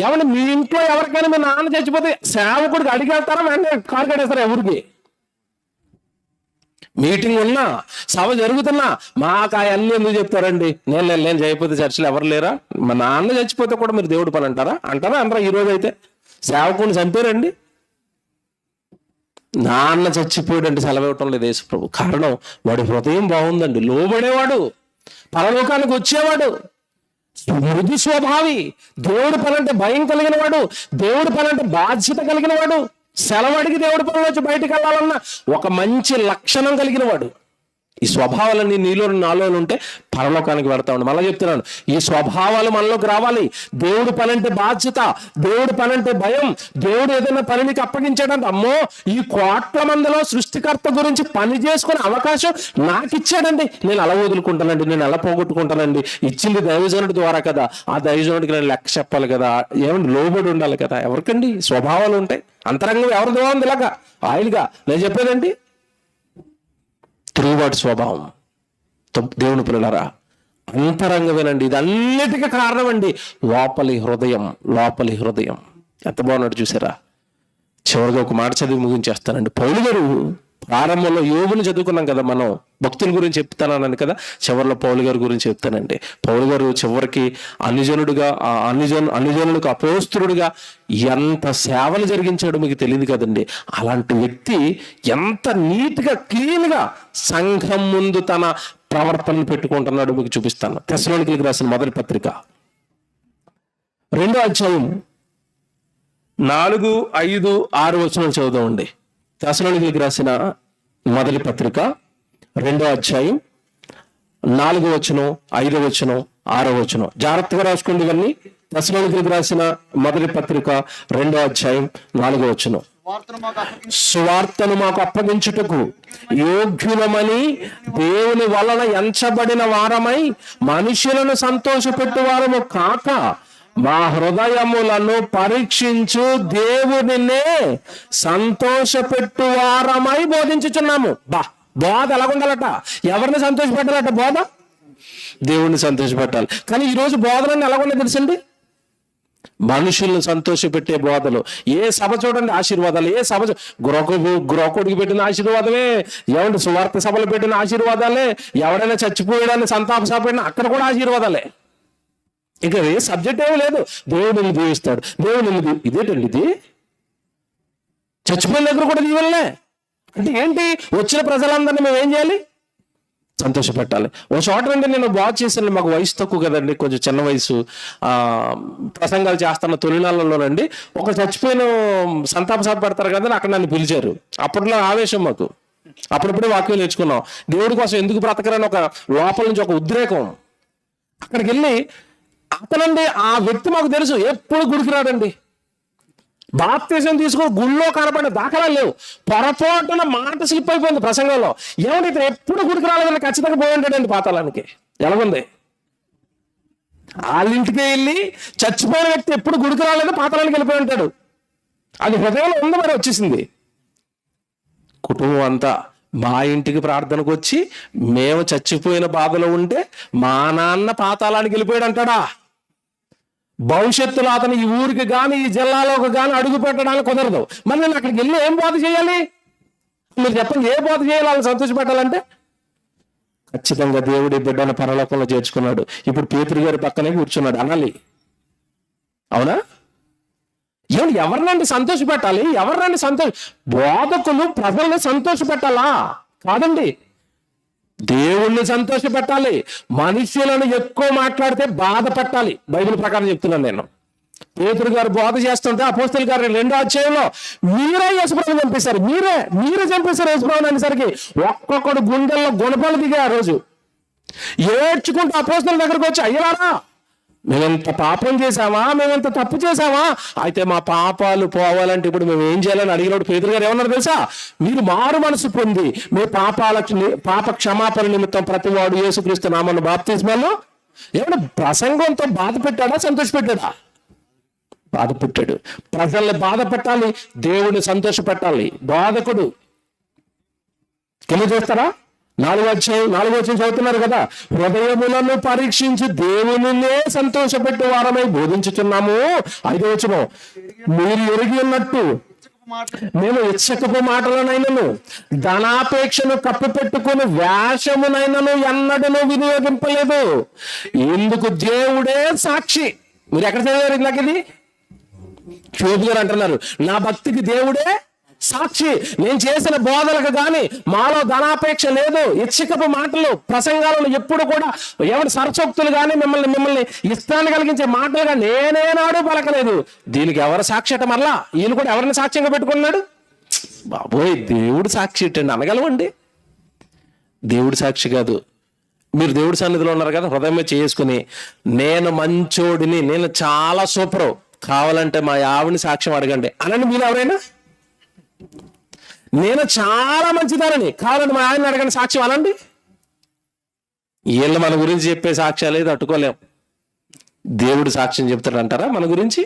ఏమన్నా మీ ఇంట్లో ఎవరికైనా మీ నాన్న చచ్చిపోతే సేవకుడికి అడిగి వెళ్తారా, వెంటనే కారు కట్టేస్తారా? ఎవరికి మీటింగ్ ఉన్నా, సభ జరుగుతున్నా మాకు అవన్నీ ఎందుకు చెప్తారండి? నేను చేయకపోతే చర్చలు ఎవరు లేరా? మా నాన్న చచ్చిపోతే కూడా మీరు దేవుడి పని అంటారా? అందరూ ఈ రోజు అయితే సేవకుడిని చంపారండి. నాన్న చచ్చిపోయాడంటే సెలవు ఇవ్వటం లేదు యేసు ప్రభు. కారణం వాడి హృదయం బాగుందండి, లోబడేవాడు, పరలోకానికి వచ్చేవాడు, మృదు స్వభావి, దేవుడి పనంటే భయం కలిగిన వాడు, దేవుడి పనంటే బాధ్యత కలిగిన వాడు, సెలవు అడిగి దేవుడి పనుల నుంచి బయటకు వెళ్ళాలన్న ఒక మంచి లక్షణం కలిగిన వాడు. ఈ స్వభావాలన్నీ నీలో నాలో ఉంటే పరలోకానికి వెళ్తా ఉండి. మళ్ళీ చెప్తున్నాను, ఈ స్వభావాలు మనలోకి రావాలి. దేవుడి పని అంటే బాధ్యత, దేవుడి పని అంటే భయం. దేవుడు ఏదైనా పని నీకు అప్పగించాడంటే, అమ్మో ఈ 1,000,000 మందిలో సృష్టికర్త గురించి పని చేసుకునే అవకాశం నాకు ఇచ్చాడండి, నేను అలా వదులుకుంటానండి, నేను అలా పోగొట్టుకుంటానండి. ఇచ్చింది దైవజనుడి ద్వారా కదా, ఆ దైవజనుడికి నేను లెక్క చెప్పాలి కదా, ఏమంటే లోబడి ఉండాలి కదా. ఎవరికండి స్వభావాలు ఉంటాయి? అంతరంగం ఎవరిదో ఉంది ఇలాగా ఆయిల్గా. నేను చెప్పేదండి తిరుగుబాటు స్వభావం. దేవుని పిల్లలారా, అంతరంగమేనండి ఇది అన్నిటికీ కారణం అండి. లోపలి హృదయం ఎంత బాగున్నాడు చూసారా? చివరిగా ఒక మాట చదివి ముగించేస్తానండి. పౌలు గారు ప్రారంభంలో యోబుని చదువుకున్నాం కదా, మనం భక్తుల గురించి చెప్తానని కదా, చివరిలో పౌలు గారి గురించి చెప్తానండి. పౌలు గారు చివరికి అన్యజనులకు అపోస్తులుడిగా ఎంత సేవలు జరిగించాడో మీకు తెలియదు కదండి. అలాంటి వ్యక్తి ఎంత నీట్గా క్లీన్గా సంఘం ముందు తన ప్రవర్తనను పెట్టుకుంటున్నాడు మీకు చూపిస్తాను. తెస్సలోనికీయులకు రాసిన మొదటి పత్రిక 2వ అధ్యాయం 4, 5, 6 వచనాలు చదువుదామండి. తెస్సలోనికీయులకు రాసిన మొదటి పత్రిక 2వ అధ్యాయం 4వ వచనం, 5వ వచనం, 6వ వచనం. జాగ్రత్తగా రాసుకోండి ఇవన్నీ. తెస్సలోనికీయులకు రాసిన మొదటి పత్రిక 2వ అధ్యాయం 4వ వచనం. సువార్తను మాకు అప్పగించుటకు యోగ్యులమని దేవుని వలన ఎంచబడిన వారమై మనుషులను సంతోషపెట్టు వారము కాక మా హృదయములను పరీక్షించు దేవునినే సంతోషపెట్టు వారమై బోధించుచున్నాము. బోధ ఎలాగుండాలట? ఎవరిని సంతోషపెట్టాలట? బోధ దేవుణ్ణి సంతోషపెట్టాలి. కానీ ఈరోజు బోధలన్నీ ఎలాగున్నాయి తెలుసండి? మనుషులను సంతోషపెట్టే బోధలు. ఏ సభ చూడండి ఆశీర్వాదాలు, ఏ సభ గృహకుడికి పెట్టిన ఆశీర్వాదమే, ఏమంటే సువార్త సభలు పెట్టిన ఆశీర్వాదాలే, ఎవడైనా చచ్చిపోయాడని సంతాప సభ పెట్టిన అక్కడ కూడా ఆశీర్వాదాలే. ఇక ఏ సబ్జెక్ట్ ఏమీ లేదు. దేవుడు దీవిస్తాడు, దేవుడు ఇదేంటండి ఇది? చచ్చిపోయిన దగ్గర కూడా దీవెనలే అంటే ఏంటి? వచ్చిన ప్రజలందరినీ మేము ఏం చేయాలి? సంతోషపెట్టాలి. ఓ చోట నుండి నేను బాగా చేశాను, మాకు వయసు తక్కువ కదండి, కొంచెం చిన్న వయసు. ప్రసంగాలు చేస్తున్న తొలినాళ్ళలోనండి ఒక చచ్చిపోయిన సంతాప సభ పెడతారు కదా, అక్కడ నన్ను పిలిచారు. అప్పట్లో ఆవేశం మాకు, అప్పుడప్పుడే వాక్యం నేర్చుకున్నాం. దేవుడి కోసం ఎందుకు బ్రతకరని ఒక లోపల నుంచి ఒక ఉద్రేకం. అక్కడికి వెళ్ళి అతనండి ఆ వ్యక్తి మాకు తెలుసు, ఎప్పుడు గుడికి రాడండి. బాప్తీసం తీసుకొని గుళ్ళో కనబడిన దాఖలాలు లేవు. పొరపాటున మాట స్లిప్ అయిపోయింది ప్రసంగంలో. ఏమంటే ఇతను ఎప్పుడు గుడికి రాలేదని ఖచ్చితంగా పోయి ఉంటాడండి పాతాళానికి. ఎలాగుంది? వాళ్ళ ఇంటికి వెళ్ళి చచ్చిపోయిన వ్యక్తి ఎప్పుడు గుడికి రాలేదు, పాతాళానికి వెళ్ళిపోయి ఉంటాడు. అది హృదయంలో ఉంది, మరి వచ్చేసింది. కుటుంబం అంతా మా ఇంటికి ప్రార్థనకు వచ్చి మేము చచ్చిపోయిన బాధలో ఉంటే మా నాన్న పాతాళానికి వెళ్ళిపోయాడు అంటాడా? భవిష్యత్తులో అతను ఈ ఊరికి కానీ ఈ జిల్లాలోకి కానీ అడుగు పెట్టడానికి కుదరదు. మరి నేను అక్కడికి వెళ్ళి ఏం బోధ చేయాలి? మీరు చెప్పండి, ఏ బోధ చేయాలి వాళ్ళని సంతోషపెట్టాలంటే? ఖచ్చితంగా దేవుడి బిడ్డను పరలోకంలో చేర్చుకున్నాడు. ఇప్పుడు పేతురు గారి పక్కనే కూర్చున్నాడు అనాలి. అవునా? ఎవరినండి సంతోషపెట్టాలి? ఎవరినండి బోధకులు ప్రజల్ని సంతోషపెట్టాలా? కాదండి, దేవుణ్ణి సంతోషపెట్టాలి. మనుషులను ఎక్కువ మాట్లాడితే బాధ పెట్టాలి. బైబిల్ ప్రకారం చెప్తున్నాను నేను. పేతురు గారు బోధ చేస్తుంటే అపోస్తలుల కార్యం 2వ అధ్యాయంలో మీరే యేసుప్రభుని చంపేశారు, మీరే చంపేశారు యేసుప్రభుని అనేసరికి ఒక్కొక్కడు గుండెల్లో గుణపాలు దిగా ఆ రోజు ఏడ్చుకుంటూ అపోస్తలుల దగ్గరకు వచ్చి, అయ్యలారా మేమెంత పాపం చేశామా, మేమెంత తప్పు చేశామా, అయితే మా పాపాలు పోవాలంటే ఇప్పుడు మేము ఏం చేయాలని అడిగినప్పుడు పేతురు గారు ఏమన్నారు తెలుసా? మీరు మారు మనసు పొంది మీ పాప క్షమాపణ నిమిత్తం ప్రతివాడు యేసుక్రీస్తు నామమున బాప్తిస్మాలో. ఏమన్నా ప్రసంగంతో బాధ పెట్టాడా, సంతోషపెట్టాడా? బాధ పెట్టాడు. ప్రజల్ని బాధ పెట్టాలి, దేవుడిని సంతోషపెట్టాలి. బాధకుడు చేస్తారా? 4వ అధ్యాయం చదువుతున్నారు కదా, హృదయములను పరీక్షించి దేవునినే సంతోషపెట్టు వారమై బోధించుచున్నాము. 5వ వచనం, మీరు ఎరిగి ఉన్నట్టు మేము ఇచ్చకపు మాటలనైనను ధనాపేక్షను కప్పు పెట్టుకుని వేషమునైనను ఎన్నడను వినియోగింపలేదు. ఇందుకు దేవుడే సాక్షి. మీరు ఎక్కడ చదివారు ఇందాక? ఇది యోబు గారు అంటున్నారు, నా భక్తికి దేవుడే సాక్షి. నేను చేసిన బోధలకు కానీ మాలో ధనాపేక్ష లేదు, ఇచ్చికపు మాటలు ప్రసంగాలను ఎప్పుడు కూడా ఎవరి సరసోక్తులు కానీ మిమ్మల్ని ఇష్టాన్ని కలిగించే మాటలు కానీ నేనేనాడు పలకలేదు. దీనికి ఎవరు సాక్షి అట? మరలా ఈయన కూడా ఎవరిని సాక్ష్యంగా పెట్టుకున్నాడు? బాబోయ్, దేవుడు సాక్షి ఏంటండి అనగలవండి? దేవుడు సాక్షి కాదు. మీరు దేవుడి సన్నిధిలో ఉన్నారు కదా, హృదయమే చేసుకుని నేను మంచోడిని, నేను చాలా సూపరు, కావాలంటే మా ఆవిడని సాక్ష్యం అడగండి అనండి. మీరు ఎవరైనా నేను చాలా మంచిదానని కావాలంటే మా ఆయన అడగండి సాక్ష్యం అనండి. వీళ్ళు మన గురించి చెప్పే సాక్ష్యాలు తట్టుకోలేం. దేవుడు సాక్ష్యం చెప్తాడు అంటారా మన గురించి?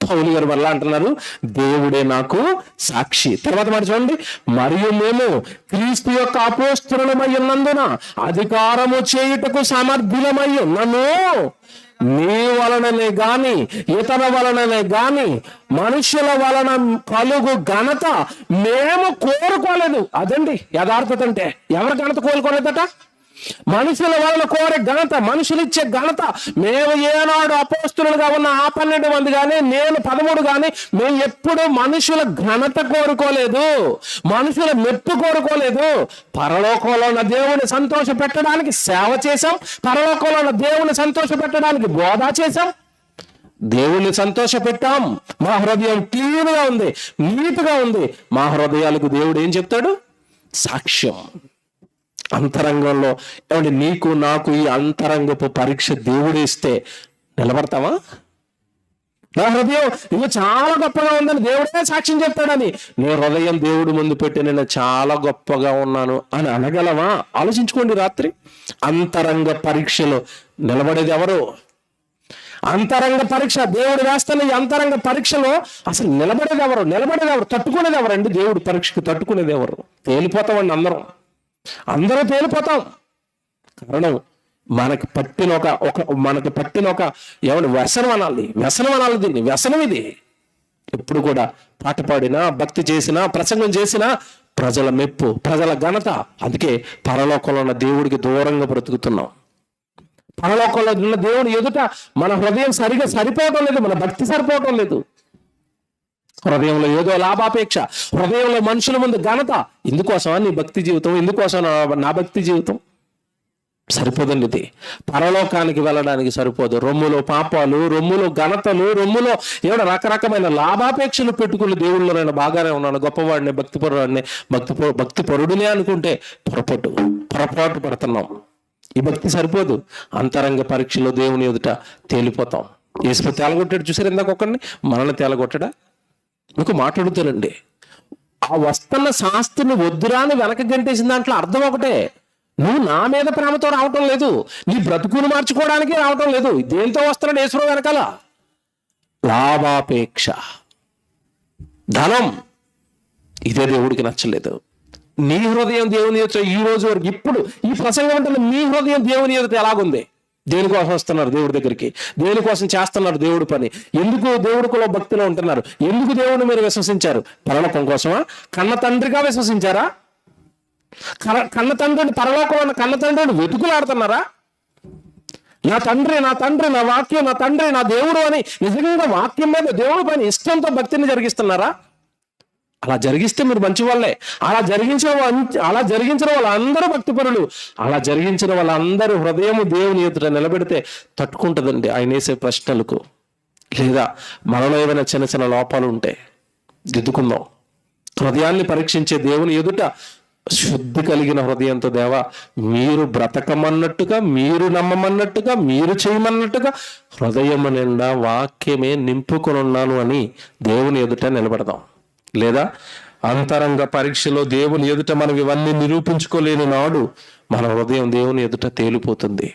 పౌలు గారు మళ్ళా అంటున్నారు, దేవుడే నాకు సాక్షి. తర్వాత మాట చూడండి, మరియు మేము క్రీస్తు యొక్క అపోస్తలులమై ఉన్నందున అధికారము చేయుటకు సమర్థులమై ఉన్నను నీ వలననే గాని ఇతర వలననే గాని మనుషుల వలన కలుగు ఘనత మేము కోరుకోలేదు. అదండి యథార్థత అంటే. ఎవరి ఘనత కోరుకోలేదట? మనుషుల వలన కోరే ఘనత, మనుషులు ఇచ్చే ఘనత. మేము ఏనాడు అపోస్తలులుగా ఉన్న ఆ 12 మంది కానీ నేను 13 కానీ మేము ఎప్పుడు మనుషుల ఘనత కోరుకోలేదు, మనుషుల మెప్పు కోరుకోలేదు. పరలోకంలో ఉన్న దేవుని సంతోష పెట్టడానికి సేవ చేశాం, పరలోకంలో ఉన్న దేవుని సంతోష పెట్టడానికి బోధ చేశాం, దేవుణ్ణి సంతోష పెట్టాం. మా హృదయం క్లీన్గా ఉంది, నీట్గా ఉంది. మా హృదయాలకు దేవుడు ఏం చెప్తాడు? సాక్ష్యం. అంతరంగంలో ఏమంటే నీకు నాకు ఈ అంతరంగపు పరీక్ష దేవుడు ఇస్తే నిలబడతావా? నా హృదయం ఇవి చాలా గొప్పగా ఉందని దేవుడే సాక్ష్యం చెప్తాడని, నీ హృదయం దేవుడి ముందు పెట్టి నేను చాలా గొప్పగా ఉన్నాను అని అనగలవా? ఆలోచించుకోండి రాత్రి. అంతరంగ పరీక్షలో నిలబడేది ఎవరు? అంతరంగ పరీక్ష దేవుడు వేస్తున్న ఈ అంతరంగ పరీక్షలో అసలు నిలబడేది ఎవరు? తట్టుకునేది ఎవరండి? దేవుడు పరీక్షకు తట్టుకునేది ఎవరు? తేలిపోతామండి అందరూ తేలిపోతాం. కారణం మనకి పట్టిన ఒక ఏమన్నా వ్యసనం అనాలి దీన్ని. వ్యసనం ఇది. ఎప్పుడు కూడా పాట పాడినా, భక్తి చేసినా, ప్రసంగం చేసినా ప్రజల మెప్పు, ప్రజల ఘనత. అందుకే పరలోకంలో ఉన్న దేవుడికి దూరంగా బ్రతుకుతున్నాం. పరలోకంలో ఉన్న దేవుని ఎదుట మన హృదయం సరిగా సరిపోవటం లేదు, మన భక్తి సరిపోవటం లేదు. హృదయంలో ఏదో లాభాపేక్ష, హృదయంలో మనుషుల ముందు ఘనత. ఇందుకోసమా నీ భక్తి జీవితం? ఇందుకోసం నా భక్తి జీవితం? సరిపోదండి ఇది. పరలోకానికి వెళ్ళడానికి సరిపోదు. రొమ్ములో పాపాలు, రొమ్ములో ఘనతలు, రొమ్ములో ఏమైనా రకరకమైన లాభాపేక్షలు పెట్టుకుని దేవుళ్ళు నేను బాగానే ఉన్నాను, గొప్పవాడిని, భక్తిపరుడినే అనుకుంటే పొరపాటు పడుతున్నాం. ఈ భక్తి సరిపోదు. అంతరంగ పరీక్షలో దేవుని ఎదుట తేలిపోతాం. యేసు తేలగొట్టాడు చూసారు ఇందాక ఒకరిని, మనల్ని తేలగొట్టడా? మీకు మాట్లాడుతారండి. ఆ వస్తున్న శాస్త్రిని వద్దురాని వెనక గంటేసిన దాంట్లో అర్థం ఒకటే, నువ్వు నా మీద ప్రేమతో రావటం లేదు, నీ బ్రతుకును మార్చుకోవడానికి రావటం లేదు. దేంతో వస్తున్నాడు యేసు వెనకాల? లాభాపేక్ష, ధనం. ఇదే దేవుడికి నచ్చలేదు. నీ హృదయం దేవుని ఎదుట ఈ రోజు వరకు, ఇప్పుడు ఈ ప్రసంగం అంటే మీ హృదయం దేవుని ఎదుట ఎలాగుంది? దేనికోసం వస్తున్నారు దేవుడి దగ్గరికి? దేనికోసం చేస్తున్నారు దేవుడి పని? ఎందుకు దేవుడిలో భక్తిలో ఉంటున్నారు? ఎందుకు దేవుడిని మీరు విశ్వసించారు? పరలోకం కోసమా? కన్న తండ్రిగా విశ్వసించారా? కన్న తండ్రిని, పరలోకంలో ఉన్న కన్న తండ్రిని వెతుకులాడుతున్నారా? నా తండ్రి, నా వాక్యం, నా తండ్రి, నా దేవుడు అని నిజంగా వాక్యం మీద దేవుడి పని ఇష్టంతో భక్తిని జరిగిస్తున్నారా? అలా జరిగిస్తే మీరు మంచి వాళ్ళే. అలా జరిగించిన వాళ్ళందరూ భక్తిపరులు. అలా జరిగించిన వాళ్ళందరూ హృదయము దేవుని ఎదుట నిలబెడితే తట్టుకుంటుందండి ఆయన వేసే ప్రశ్నలకు. లేదా మనలో ఏమైనా చిన్న చిన్న లోపాలు ఉంటే దిద్దుకుందాం. హృదయాన్ని పరీక్షించే దేవుని ఎదుట శుద్ధి కలిగిన హృదయంతో, దేవా మీరు బ్రతకమన్నట్టుగా, మీరు నమ్మమన్నట్టుగా, మీరు చేయమన్నట్టుగా హృదయం నిండా వాక్యమే నింపుకొని ఉన్నాను అని దేవుని ఎదుట నిలబడదాం. లేదా అంతరంగ పరీక్షలో దేవుని ఎదుట మనం ఇవన్నీ నిరూపించుకోలేని నాడు మన హృదయం దేవుని ఎదుట తేలిపోతుంది.